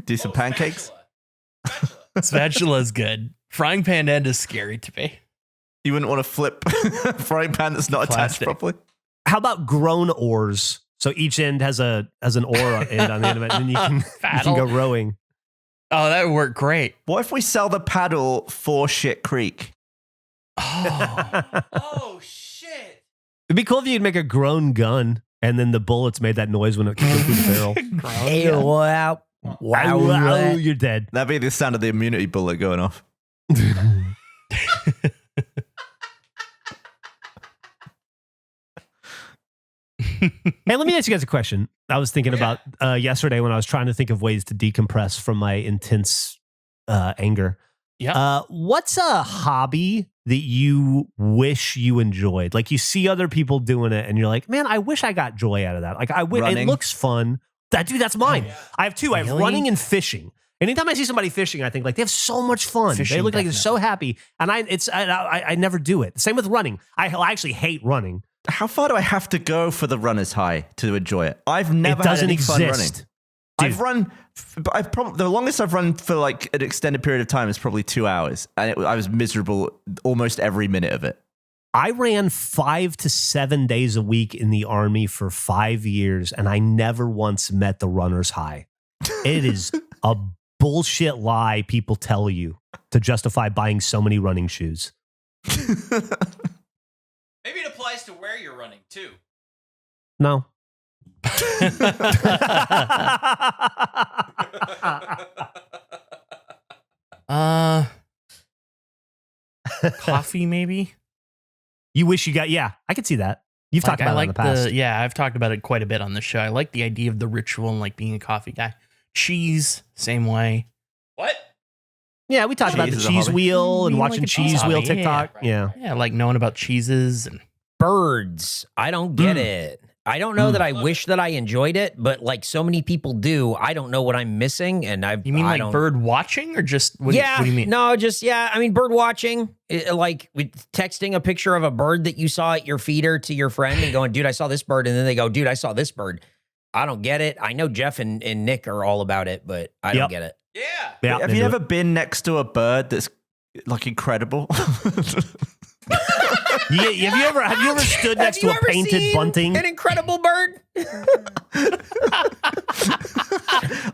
Do some pancakes? Spatula. Spatula is good. Frying pan end is scary to me. You wouldn't want to flip a frying pan that's not attached Plastic. properly? How about grown oars? So each end has an oar end on the end of it, and then you can Paddle. go rowing. Oh, that would work great. What if we sell the paddle for Shit Creek? Oh, Oh, shit. It'd be cool if you'd make a grown gun, and then the bullets made that noise when it came through the barrel. Hey, wow. Wow, you're dead. That'd be the sound of the immunity bullet going off. Hey, let me ask you guys a question. I was thinking about yesterday when I was trying to think of ways to decompress from my intense anger. yeah. What's a hobby that you wish you enjoyed? Like you see other people doing it and you're like, man, I wish I got joy out of that. Like it Running. looks fun. That's mine. yeah. I have 2. I have Really? running and fishing. Anytime I see somebody fishing, I think they have so much fun. They Fishing, look like they're so happy. And I never do it. Same with running. I actually hate running. How far do I have to go for the runner's high to enjoy it? I've never It doesn't had any fun running. exist. The longest I've run for like an extended period of time is probably 2 hours, and I was miserable almost every minute of it. I ran 5 to 7 days a week in the Army for 5 years, and I never once met the runner's high. It is a bullshit lie people tell you to justify buying so many running shoes. Maybe it applies to where you're running too. No. Coffee maybe. You wish you got, yeah, I could see that. You've talked about it in the past. Yeah, I've talked about it quite a bit on the show. I like the idea of the ritual and like being a coffee guy. Cheese, same way. What? Yeah, we talked about the Cheese is a cheese hobby. wheel and You watching like a cheese cheese wheel hobby, TikTok. yeah. Yeah. Yeah, like knowing about cheeses and Birds. I don't get it. I don't know that I wish that I enjoyed it, but like so many people do, I don't know what I'm missing. And you mean I like don't, bird watching or just what do you mean? No, just I mean, bird watching, like with texting a picture of a bird that you saw at your feeder to your friend and going, dude, I saw this bird. And then they go, dude, I saw this bird. I don't get it. I know Geoff and Nick are all about it, but I don't get it. Yeah. Have you ever been next to a bird that's like incredible? Yeah, have you ever stood next to a painted bunting? An incredible bird?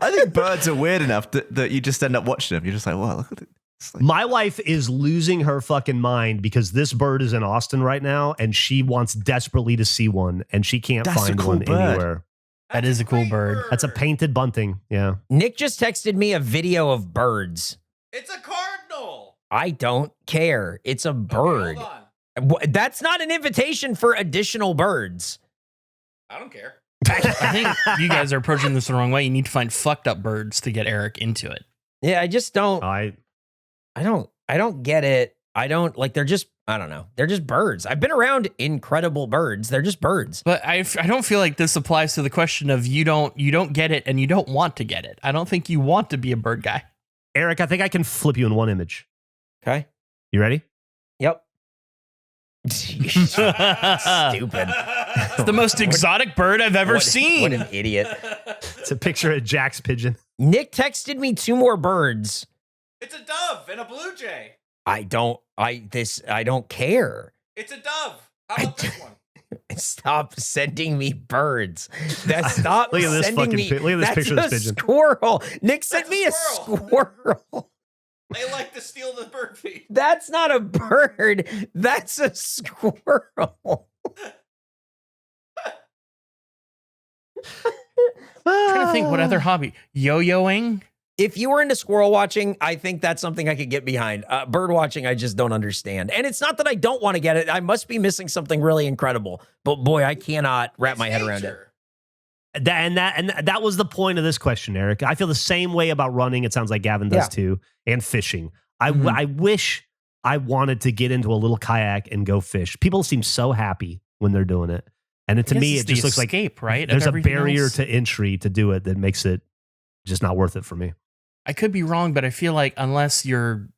I think birds are weird enough that you just end up watching them. You're just like, wow, look at it. It's like, My wife is losing her fucking mind because this bird is in Austin right now and she wants desperately to see one and she can't That's a find cool one bird. anywhere. That is a cool bird. That's a painted bunting. Yeah. Nick just texted me a video of birds. It's a cardinal. I don't care. It's a bird. Okay, hold on. That's not an invitation for additional birds. I don't care. I think you guys are approaching this the wrong way. You need to find fucked up birds to get Eric into it. Yeah, I just don't. I don't get it. I don't like. They're just. I don't know. They're just birds. I've been around incredible birds. They're just birds. But I don't feel like this applies to the question of you don't get it and you don't want to get it. I don't think you want to be a bird guy. Eric, I think I can flip you in one image. Okay. You ready? Yep. Stupid. It's the most exotic bird I've ever seen. What an idiot. It's a picture of Jack's pigeon. Nick texted me 2 more birds. It's a dove and a blue jay. I don't care. It's a dove. How about this one? Stop sending me birds. Stop Look at this sending fucking me. look at this That's picture of this a pigeon. Squirrel. Nick sent That's a me a squirrel. They like to steal the bird feed. That's not a bird. That's a squirrel. I'm trying to think what other hobby. Yo-yoing? If you were into squirrel watching, I think that's something I could get behind. Bird watching, I just don't understand. And it's not that I don't want to get it. I must be missing something really incredible. But boy, I cannot wrap my head around it. That was the point of this question, Eric. I feel the same way about running. It sounds like Gavin does too, and fishing. I wish I wanted to get into a little kayak and go fish. People seem so happy when they're doing it, and to me, it just looks like right? There's a barrier else. to entry to do it that makes it just not worth it for me. I could be wrong, but I feel like unless you're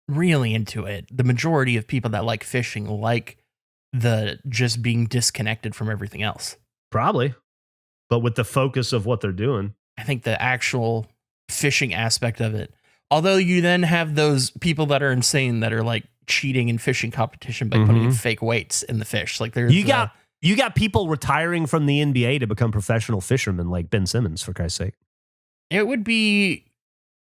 really into it, the majority of people that like fishing like the just being disconnected from everything else. Probably, but with the focus of what they're doing. I think the actual fishing aspect of it, although you then have those people that are insane that are like cheating in fishing competition by putting in fake weights in the fish. Like there's You got people retiring from the NBA to become professional fishermen like Ben Simmons, for Christ's sake. It would be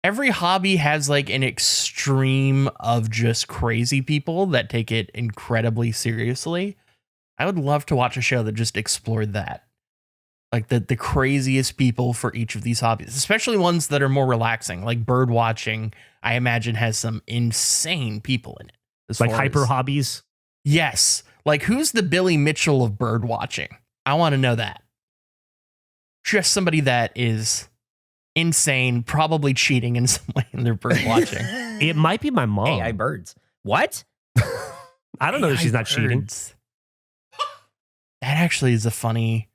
every hobby has like an extreme of just crazy people that take it incredibly seriously. I would love to watch a show that just explored that. Like the craziest people for each of these hobbies, especially ones that are more relaxing, like bird watching, I imagine has some insane people in it. Like hyper hobbies. Yes. Like who's the Billy Mitchell of bird watching? I want to know that. Just somebody that is insane, probably cheating in some way in their bird watching. It might be my mom. AI birds. What? I don't know that she's not cheating. Birds. That actually is a funny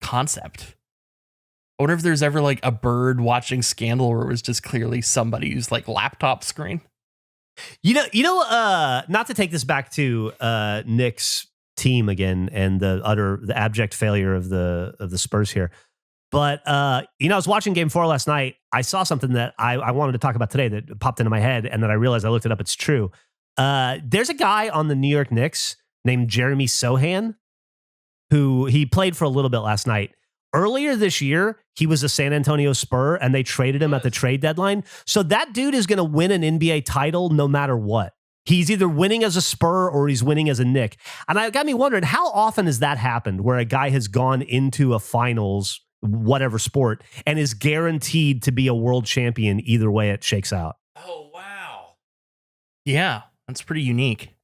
concept. I wonder if there's ever like a bird watching scandal where it was just clearly somebody who's like laptop screen. Not to take this back to Nick's team again and the abject failure of the Spurs here, But, I was watching Game 4 last night. I saw something that I wanted to talk about today that popped into my head, and then I realized I looked it up. It's true. There's a guy on the New York Knicks named Jeremy Sohan who he played for a little bit last night. Earlier this year, he was a San Antonio Spur, and they traded him at the trade deadline. So that dude is going to win an NBA title no matter what. He's either winning as a Spur or he's winning as a Knick. And it got me wondering, how often has that happened where a guy has gone into a finals, whatever sport, and is guaranteed to be a world champion either way it shakes out? Oh, wow. Yeah, that's pretty unique.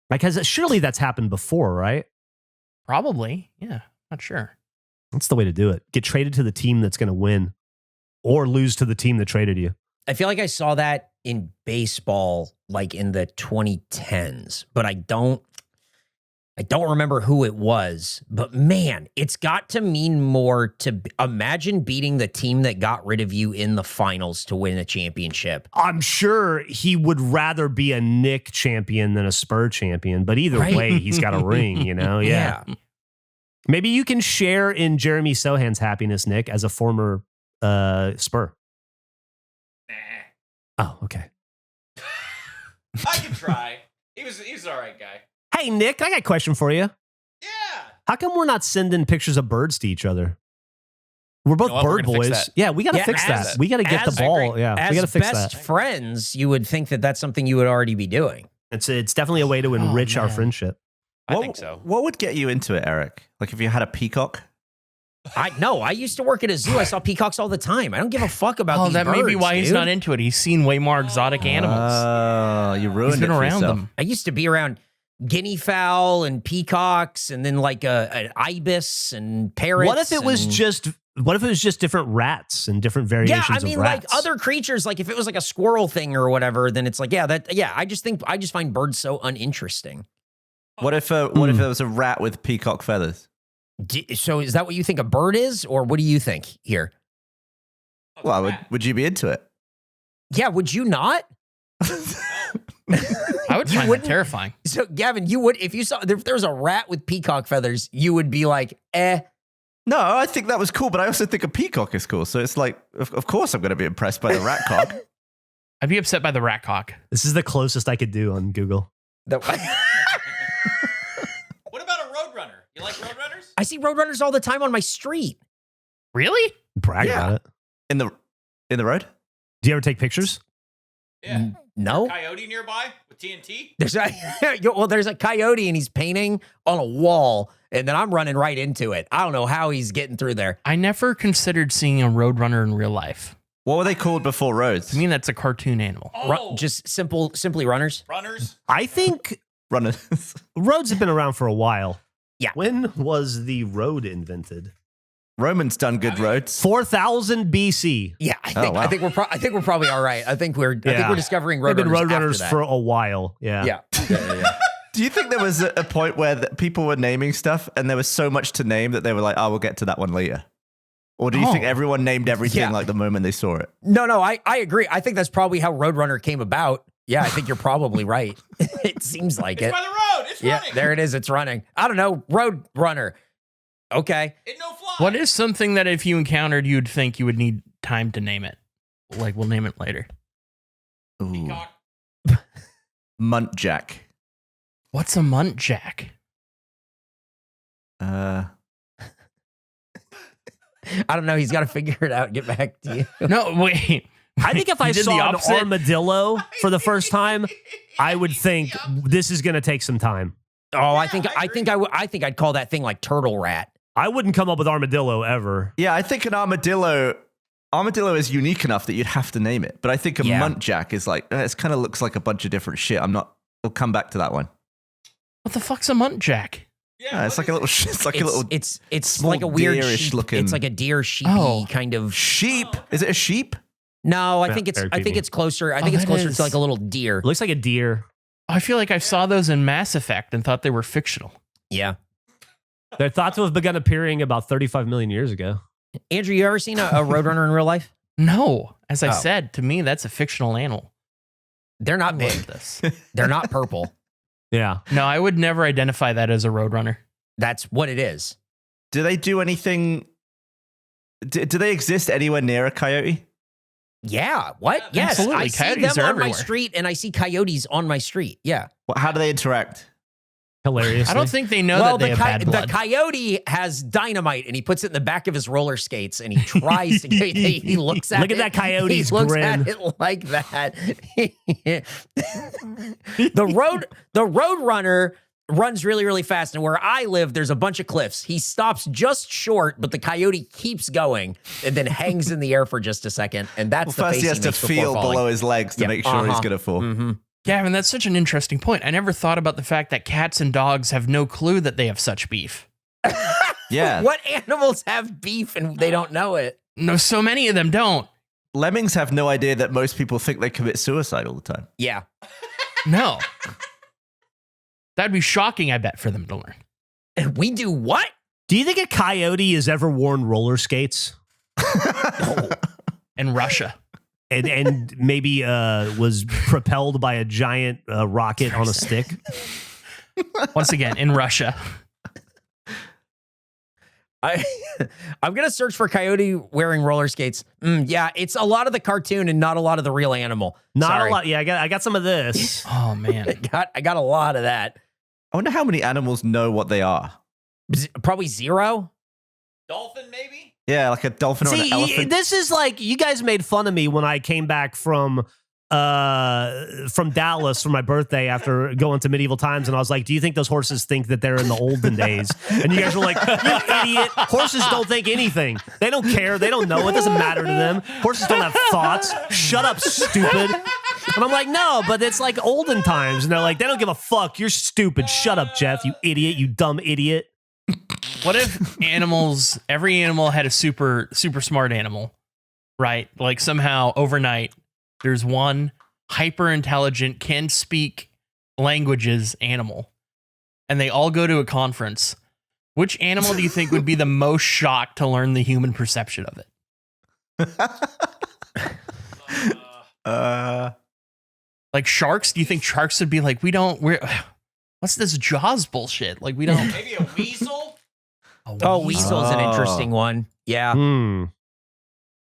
Because surely that's happened before, right? Probably. Yeah, not sure. That's the way to do it. Get traded to the team that's going to win or lose to the team that traded you. I feel like I saw that in baseball, like in the 2010s, but I don't remember who it was. But man, it's got to mean more to imagine beating the team that got rid of you in the finals to win a championship. I'm sure he would rather be a Knick champion than a Spur champion, but either way, he's got a ring, Yeah. Maybe you can share in Jeremy Sohan's happiness, Nick, as a former Spur. Nah. Oh, okay. I can try. He was an all right guy. Hey, Nick, I got a question for you. Yeah. How come we're not sending pictures of birds to each other? We're both You know what? bird We're gonna fix boys. that. Yeah, we got to Yeah, fix as- that. We got to get the as- ball. Yeah, we got to As fix best that. friends, you would think that that's something you would already be doing. It's definitely a way to enrich our man. friendship. I think so. What would get you into it, Eric? Like if you had a peacock? I used to work at a zoo. I saw peacocks all the time. I don't give a fuck about Oh, these that birds, may be why he's dude. not into it. He's seen way more exotic animals. Oh, you ruined He's been it for around yourself. them. I used to be around guinea fowl and peacocks, and then like an ibis and parrots. What if it was and- just different rats and different variations Yeah, I mean, of rats? like other creatures. Like if it was like a squirrel thing or whatever, then it's like, I just find birds so uninteresting. What if there was a rat with peacock feathers? So is that what you think a bird is, or what do you think here? Well, would you be into it? Yeah, would you not? I would You find that wouldn't- terrifying. So Gavin, you would, if you saw if there was a rat with peacock feathers, you would be like, No, I think that was cool, but I also think a peacock is cool. So it's like, of course I'm going to be impressed by the rat cock. I'd be upset by the rat cock. This is the closest I could do on Google. What about a roadrunner? You like roadrunners? I see roadrunners all the time on my street. Really? Brag Yeah. about it. In the road? Do you ever take pictures? Yeah. No, Coyote nearby with TNT? there's a coyote and he's painting on a wall, and then I'm running right into it. I don't know how he's getting through there. I never considered seeing a roadrunner in real life. What were they called before roads? To me, that's a cartoon animal. Oh, Just simply runners. runners? I think Runners. roads have been around for a while. Yeah. When was the road invented? Roman's done good roads. 4000 BC. Yeah, wow. I think we're probably all right. I think we're discovering They've been roadrunners roadrunners after that. for a while. Yeah. Yeah. Do you think there was a point where people were naming stuff and there was so much to name that they were like, oh, we'll get to that one later? Or do you think everyone named everything Yeah. like the moment they saw it? No, I agree. I think that's probably how Roadrunner came about. Yeah, I think you're probably right. It seems like It's it. by the road. It's Yeah, running. there it is. It's running. I don't know. Roadrunner. Okay. It no fly. What is something that if you encountered, you'd think you would need time to name it? Like, we'll name it later. Ooh. Peacock. Muntjac. What's a muntjac? I don't know. He's got to figure it out. Get back to you. No, wait. I think if I You did the saw an opposite? armadillo for the first time, I would think this is going to take some time. Oh, I I think I'd call that thing like turtle rat. I wouldn't come up with armadillo ever. Yeah, I think an armadillo is unique enough that you'd have to name it. But I think a Yeah. muntjac is like, it kind of looks like a bunch of different shit. We'll come back to that one. What the fuck's a muntjac? Yeah, It's what like a is little, it? it's like a little It's small like a weird deerish sheep. looking- It's like a deer sheepy Oh. kind of. sheep. Oh, okay. Is it a sheep? No, I Yeah, think very creepy. it's closer. I Oh, think it's that closer is- to like a little deer. Looks like a deer. I feel like I saw those in Mass Effect and thought they were fictional. Yeah. They're thought to have begun appearing about 35 million years ago. Andrew, you ever seen a roadrunner in real life? No, as I Oh. said, to me, that's a fictional animal. They're not I big. love this. They're not purple. Yeah. No, I would never identify that as a roadrunner. That's what it is. Do they do anything Do they exist anywhere near a coyote? Yeah. What? Yes. Absolutely. I see Coyotes them are on my everywhere. street, and I see coyotes on my street. Yeah. How do they interact? Hilarious. I don't think they know that they have bad blood. the coyote has dynamite, and he puts it in the back of his roller skates, and he tries to. He looks at Look it. at that coyote's he looks grin. at it like that. the roadrunner runs really, really fast, and where I live, there's a bunch of cliffs. He stops just short, but the coyote keeps going and then hangs in the air for just a second, and that's the First, face he has to makes before feel falling. below his legs to Yep. make sure he's going to fall. Mm-hmm. Gavin, that's such an interesting point. I never thought about the fact that cats and dogs have no clue that they have such beef. Yeah. What animals have beef and they don't know it? No, so many of them don't. Lemmings have no idea that most people think they commit suicide all the time. Yeah. No. That'd be shocking, I bet, for them to learn. We do what? Do you think a coyote has ever worn roller skates? In Russia. And maybe was propelled by a giant rocket on a stick? Once again, in Russia. I'm going to search for coyote wearing roller skates. Yeah, it's a lot of the cartoon and not a lot of the real animal. Not Sorry. a lot. Yeah, I got some of this. Oh, man. I got a lot of that. I wonder how many animals know what they are. Probably zero. Dolphin, maybe? Yeah, like a dolphin or an See, elephant. this is like you guys made fun of me when I came back from Dallas for my birthday after going to medieval times, and I was like, "Do you think those horses think that they're in the olden days?" And you guys were like, "You idiot! Horses don't think anything. They don't care. They don't know. It doesn't matter to them. Horses don't have thoughts. Shut up, stupid." And I'm like, "No, but it's like olden times." And they're like, "They don't give a fuck. You're stupid. Shut up, Geoff. You idiot. You dumb idiot." What if every animal had a super smart animal, right? Like somehow overnight, there's one hyper intelligent, can speak languages animal, and they all go to a conference. Which animal do you think would be the most shocked to learn the human perception of it? Like sharks? Do you think sharks would be like, what's this Jaws bullshit? Like we don't. Maybe a weasel? Oh, weasel's an interesting one. Yeah.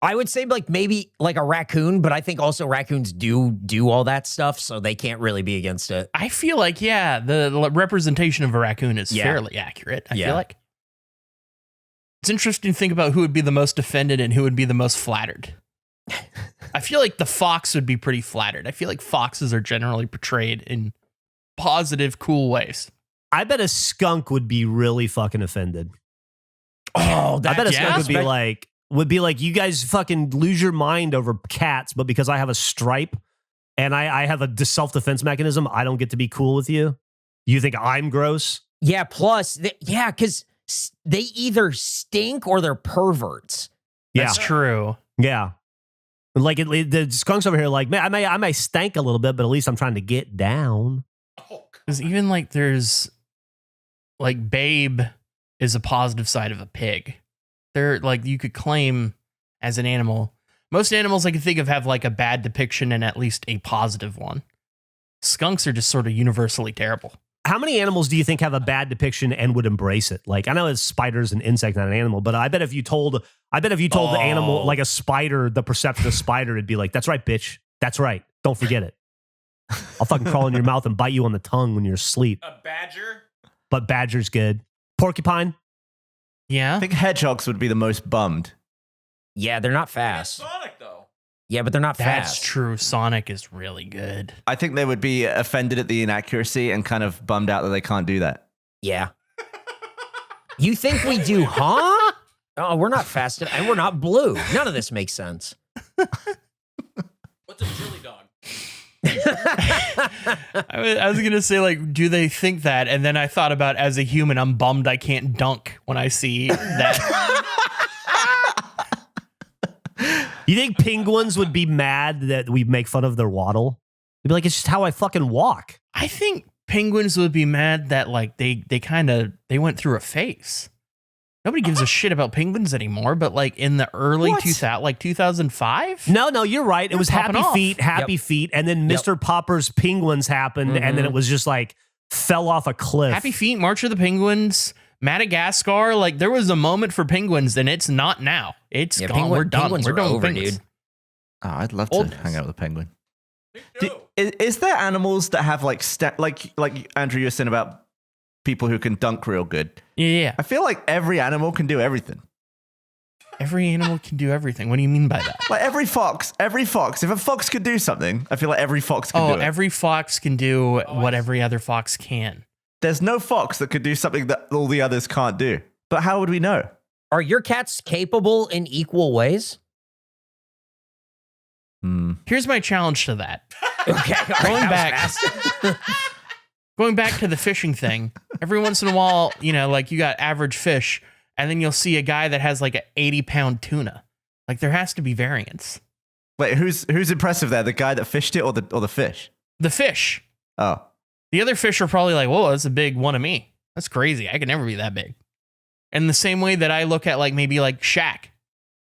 I would say like maybe like a raccoon, but I think also raccoons do all that stuff, so they can't really be against it. I feel like, yeah, the representation of a raccoon is fairly accurate. I feel like. It's interesting to think about who would be the most offended and who would be the most flattered. I feel like the fox would be pretty flattered. I feel like foxes are generally portrayed in positive, cool ways. I bet a skunk would be really fucking offended. Oh, I bet a skunk yeah? would be like, you guys fucking lose your mind over cats, but because I have a stripe and I have a self-defense mechanism, I don't get to be cool with you. You think I'm gross? Yeah, plus, because they either stink or they're perverts. That's true. Yeah. Like the skunks over here, like, man, I may stank a little bit, but at least I'm trying to get down. Because even like there's like Babe is a positive side of a pig. They're like, you could claim as an animal. Most animals I can think of have like a bad depiction and at least a positive one. Skunks are just sort of universally terrible. How many animals do you think have a bad depiction and would embrace it? Like, I know it's spiders and insects, not an animal, but I bet if you told the animal, like a spider, the perception of spider, it'd be like, that's right, bitch. That's right. Don't forget it. I'll fucking crawl in your mouth and bite you on the tongue when you're asleep. A badger? But badger's good. Porcupine? Yeah. I think hedgehogs would be the most bummed. Yeah, they're not fast. Sonic, though. Yeah, but they're not That's fast. true. Sonic is really good. I think they would be offended at the inaccuracy and kind of bummed out that they can't do that. Yeah. You think we do, huh? Oh, we're not fast and we're not blue. None of this makes sense. What's a chili dog? I was going to say, like, do they think that? And then I thought about, as a human, I'm bummed I can't dunk when I see that. You think penguins would be mad that we make fun of their waddle? They'd be like, it's just how I fucking walk. I think penguins would be mad that, like, they went through a phase. Nobody gives a shit about penguins anymore, but like in the early 2005? No, you're right. It was popping happy off. feet, and then Mr. Popper's penguins happened, and then it was just like fell off a cliff. Happy Feet, March of the Penguins, Madagascar, like there was a moment for penguins, and it's not now. It's gone. We're done. Penguins We're are done with over, penguins. dude. Oh, I'd love Old- to hang out with a penguin. Me too. Is there animals that have like like Andrew, you were saying about people who can dunk real good? Yeah. I feel like every animal can do everything. Every animal can do everything. What do you mean by that? Like every fox. If a fox could do something, I feel like every fox can do it. Every fox can do what every other fox can. There's no fox that could do something that all the others can't do. But how would we know? Are your cats capable in equal ways? Here's my challenge to that. Okay, all right, Going that was back, fast. going back to the fishing thing. Every once in a while, like you got average fish, and then you'll see a guy that has like an 80-pound tuna. Like there has to be variance. Wait, who's impressive there? The guy that fished it or the fish? The fish. Oh. The other fish are probably like, whoa, that's a big one of me. That's crazy. I could never be that big. And the same way that I look at like maybe like Shaq.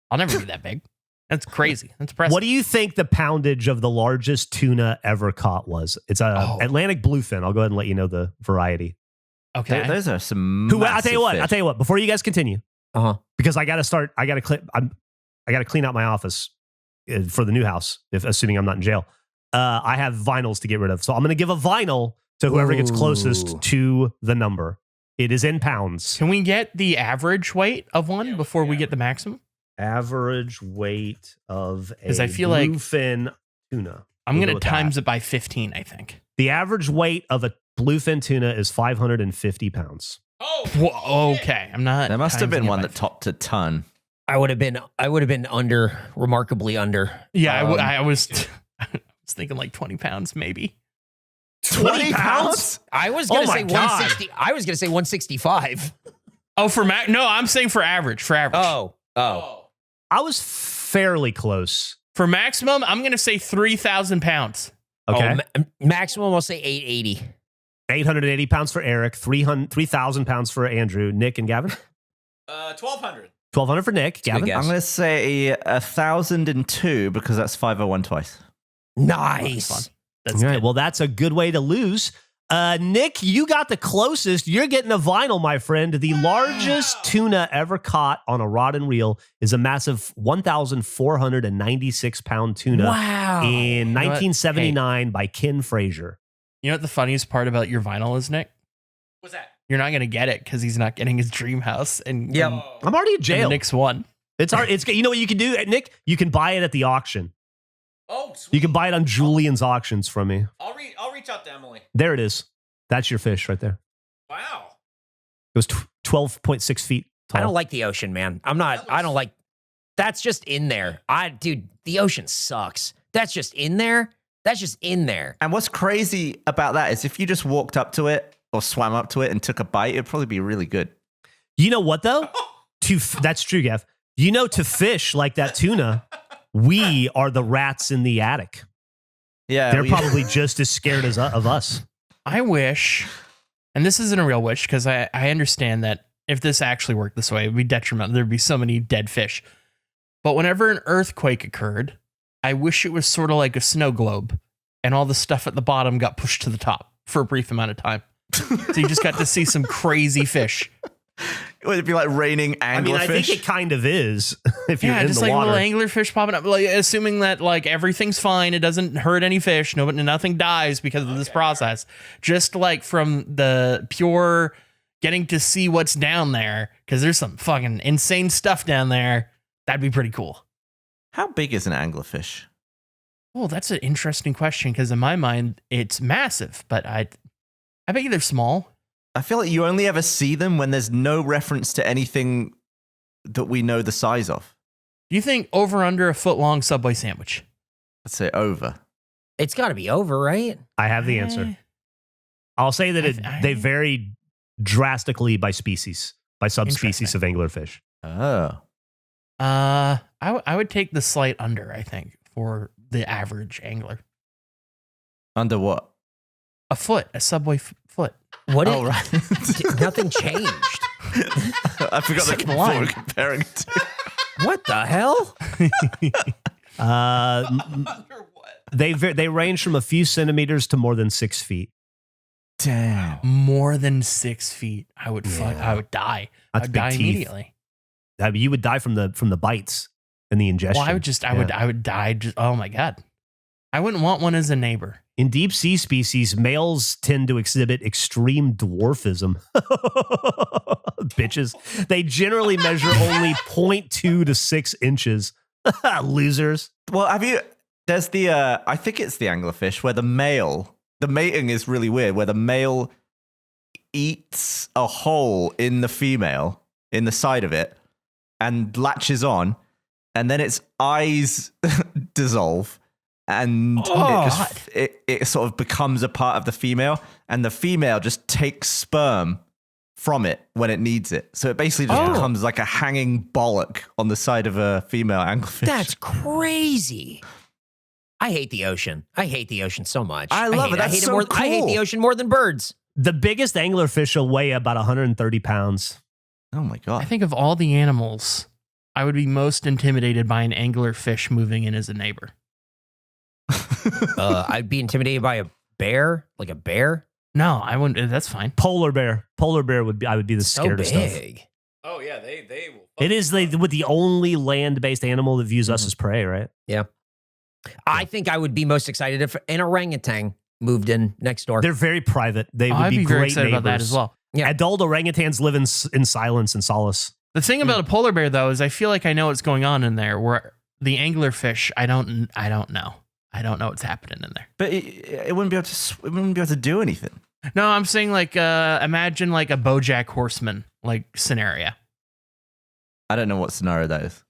I'll never be that big. That's crazy. That's impressive. What do you think the poundage of the largest tuna ever caught was? It's a Atlantic bluefin. I'll go ahead and let you know the variety. Okay. Those are some I'll tell you what. fish. I'll tell you what. Before you guys continue, because I got to clean out my office for the new house. Assuming I'm not in jail, I have vinyls to get rid of. So I'm going to give a vinyl to whoever gets closest to the number. It is in pounds. Can we get the average weight of one before we get the maximum? Average weight of a 'Cause I feel like bluefin tuna. I'm We'll going go to with times that. it by 15, I think. The average weight of a bluefin tuna is 550 pounds. Oh, Whoa, shit. okay. I'm not. There must have been timesing it one by that topped a ton. I would have been under, remarkably under. Yeah, I was thinking like 20 pounds, maybe. 20 pounds? I was gonna Oh my say God. 160. I was gonna say 165. Oh, for max? No, I'm saying for average. For average. Oh. I was fairly close. For maximum, I'm going to say 3,000 pounds. Okay. Maximum, I'll say 880. 880 pounds for Eric, 3,000 pounds for Andrew, Nick, and Gavin. 1,200. 1,200 for Nick. good Gavin. guess. I'm going to say 1,002 because that's 501 twice. Nice. That's All right, good. well, that's a good way to lose. Nick, you got the closest. You're getting a vinyl, my friend. The largest tuna ever caught on a rod and reel is a massive 1,496 pound tuna Wow. in know what? 1979 by Ken Frazier. You know what the funniest part about your vinyl is, Nick? What's that? You're not going to get it because he's not getting his dream house. And Yep. Oh. I'm already in and jail. Nick's won. It's you know what you can do, Nick? You can buy it at the auction. Oh, sweet. You can buy it on Julian's auctions from me. I'll reach out to Emily. There it is. That's your fish right there. Wow. It was 12.6 feet tall. I don't like the ocean, man. I don't like. That's just in there. Dude, the ocean sucks. That's just in there. That's just in there. And what's crazy about that is if you just walked up to it or swam up to it and took a bite, it'd probably be really good. You know what though? That's true, Geoff. You know, to fish like that tuna, we are the rats in the attic. Yeah. They're probably just as scared of us. I wish, and this isn't a real wish because I understand that if this actually worked this way, it would be detrimental. There'd be so many dead fish. But whenever an earthquake occurred, I wish it was sort of like a snow globe and all the stuff at the bottom got pushed to the top for a brief amount of time. So you just got to see some crazy fish. Would it be like raining I mean, I think anglerfish? it kind of is if you're Yeah, in just the like water. little anglerfish popping up, like assuming that like everything's fine, it doesn't hurt any fish, nothing dies because of this process. Just like from the pure getting to see what's down there, because there's some fucking insane stuff down there. That'd be pretty cool. How big is an anglerfish? Oh, that's an interesting question because in my mind it's massive, but I bet you they're small. I feel like you only ever see them when there's no reference to anything that we know the size of. Do you think over under a foot long Subway sandwich? Let's say over. It's got to be over, right? I have the answer. I'll say that they vary drastically by species, by subspecies of anglerfish. Oh. I would take the slight under, I think, for the average angler. Under what? A foot, a Subway foot. What? Oh, right. Nothing changed. I forgot Second what line. we're comparing it to. What the hell? Under what? They range from a few centimeters to more than 6 feet. Damn. More than 6 feet. I would Yeah. I would die. That's I would big die teeth. immediately. I mean, you would die from the bites and the ingestion. Well, I would die. Just, oh my God. I wouldn't want one as a neighbor. In deep sea species, males tend to exhibit extreme dwarfism. Bitches. They generally measure only 0.2 to 6 inches. Losers. Well, there's I think it's the anglerfish where the mating is really weird, where the male eats a hole in the female, in the side of it, and latches on, and then its eyes dissolve, and it sort of becomes a part of the female, and the female just takes sperm from it when it needs it. So it basically just becomes like a hanging bollock on the side of a female anglerfish. That's crazy. I hate the ocean. I hate the ocean so much. I love it. I That's hate so more. I hate cool. the ocean more than birds. The biggest anglerfish will weigh about 130 pounds. Oh my God. I think of all the animals, I would be most intimidated by an anglerfish moving in as a neighbor. I'd be intimidated by a bear, like a bear. No, I wouldn't. That's fine. Polar bear. Polar bear I would be the So scaredest of. big. Oh yeah, they will. It is the only land-based animal that views us as prey, right? I think I would be most excited if an orangutan moved in next door. They're very private. They would I'd be be great very excited neighbors. about that as well. Yeah. Adult orangutans live in silence and solace. The thing about a polar bear, though, is I feel like I know what's going on in there. Where the anglerfish, I don't know. I don't know what's happening in there. But it wouldn't be able to. It wouldn't be able to do anything. No, I'm saying like imagine like a BoJack Horseman like scenario. I don't know what scenario that is.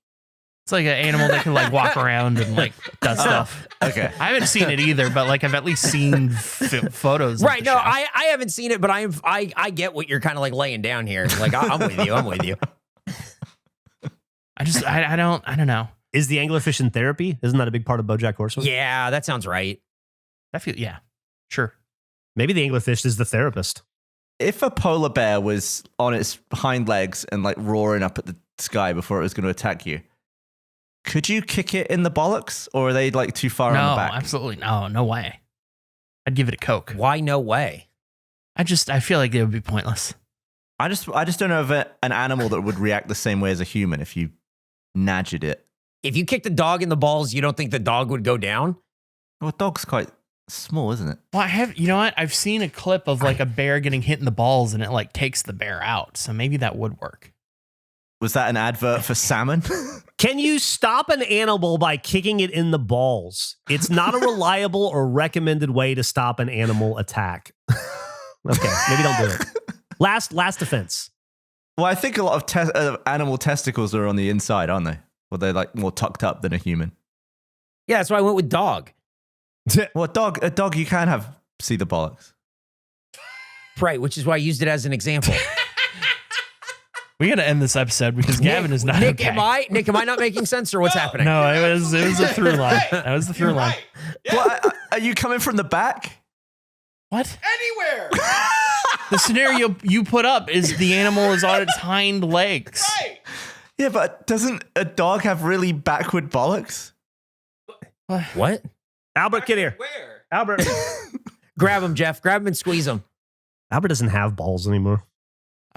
It's like an animal that can like walk around and like does stuff. Okay. I haven't seen it either, but like I've at least seen photos. Right. Of the No, show. I haven't seen it, but I get what you're kind of like laying down here. Like I'm with you. I'm with you. I don't know. Is the anglerfish in therapy? Isn't that a big part of BoJack Horseman? Yeah, that sounds right. Sure. Maybe the anglerfish is the therapist. If a polar bear was on its hind legs and like roaring up at the sky before it was going to attack you, could you kick it in the bollocks, or are they like too far on No, the back? absolutely no way. I'd give it a Coke. Why no way? I feel like it would be pointless. I just don't know of an animal that would react the same way as a human if you nudged it. If you kicked a dog in the balls, you don't think the dog would go down? Well, a dog's quite small, isn't it? Well, you know what? I've seen a clip of like a bear getting hit in the balls and it like takes the bear out. So maybe that would work. Was that an advert for salmon? Can you stop an animal by kicking it in the balls? It's not a reliable or recommended way to stop an animal attack. Okay, maybe don't do it. Last defense. Well, I think a lot of animal testicles are on the inside, aren't they? Or they're like more tucked up than a human. Yeah, that's why I went with dog. Well, a dog, you can see the bollocks. Right, which is why I used it as an example. We got to end this episode because Gavin is not Nick, okay. am I not making sense or what's happening? No, it was a through line. That was the through line. Right. Yeah. Well, are you coming from the back? What? Anywhere. The scenario you put up is the animal is on its hind legs. Right. Yeah, but doesn't a dog have really backward bollocks? What? Albert, get here. Where? Albert. Grab him, Jeff. Grab him and squeeze him. Albert doesn't have balls anymore.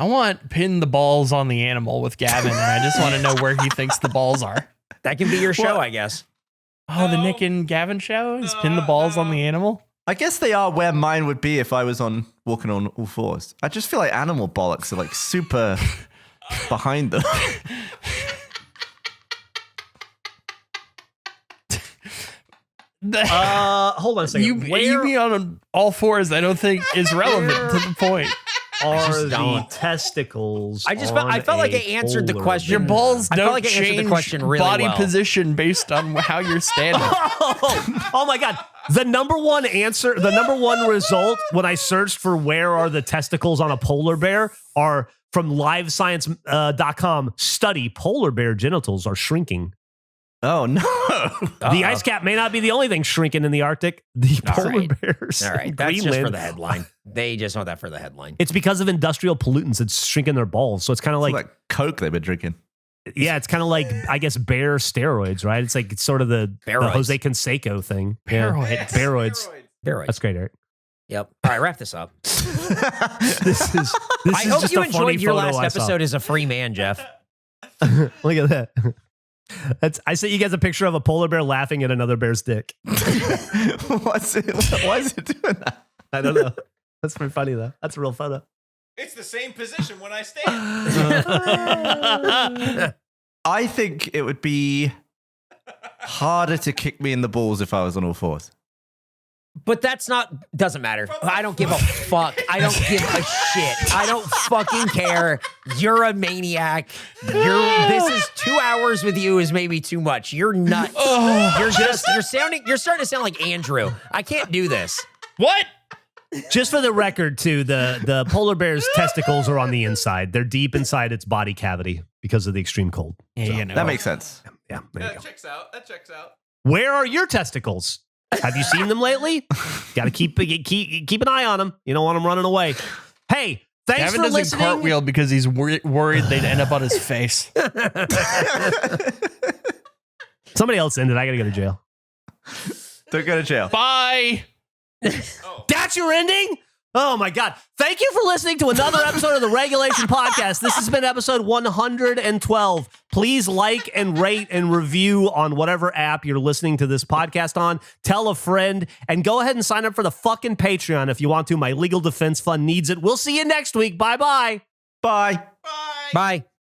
I want pin the balls on the animal with Gavin, and I just want to know where he thinks the balls are. That can be your show, I guess. Oh, the No. Nick and Gavin show is pin the balls on the animal. I guess they are where mine would be if I was walking on all fours. I just feel like animal bollocks are like super behind them. Hold on a second. You being on all fours, I don't think is relevant to the point. are just the don't. testicles? I felt like I answered the question. Your balls I felt don't like I answered the change question really body well. position based on how you're standing. Oh my God. The number one answer, the number one result when I searched for where are the testicles on a polar bear are from livescience.com. Study polar bear genitals are shrinking. Oh, no. The ice cap may not be the only thing shrinking in the Arctic. The All polar right. bears. All right, in that's just Greenland. for the headline. They just want that for the headline. It's because of industrial pollutants. It's shrinking their balls. So it's kind of It's like, like Coke they've been drinking. yeah, it's kind of like, I guess, bear steroids, right? It's like, it's sort of the Bearoids. Jose Canseco thing. Bearoids. Yeah. Bearoids. They're right. That's great, Eric. Yep. All right, wrap this up. This is I hope just you a funny enjoyed your photo last I saw. episode as a free man, Geoff. Look at that. I sent you guys a picture of a polar bear laughing at another bear's dick. Why is it doing that? I don't know. That's pretty funny though. That's a real photo. It's the same position when I stand. I think it would be harder to kick me in the balls if I was on all fours. But doesn't matter. I don't give a fuck. I don't give a shit. I don't fucking care. You're a maniac. This is 2 hours with you is maybe too much. You're nuts. You're starting to sound like Andrew. I can't do this. What? Just for the record, too, the polar bear's testicles are on the inside. They're deep inside its body cavity because of the extreme cold. Yeah, So, you know. That makes sense. Yeah, there you That go. checks out. That checks out. Where are your testicles? Have you seen them lately? Got to keep an eye on them. You don't want them running away. Hey, thanks Gavin for doesn't listening. cartwheel because he's worried they'd end up on his face. Somebody else ended. I got to go to jail. Don't go to jail. Bye. Oh. That's your ending? Oh my God. Thank you for listening to another episode of the Regulation Podcast. This has been episode 112. Please like and rate and review on whatever app you're listening to this podcast on. Tell a friend and go ahead and sign up for the fucking Patreon if you want to. My legal defense fund needs it. We'll see you next week. Bye-bye. Bye. Bye. Bye.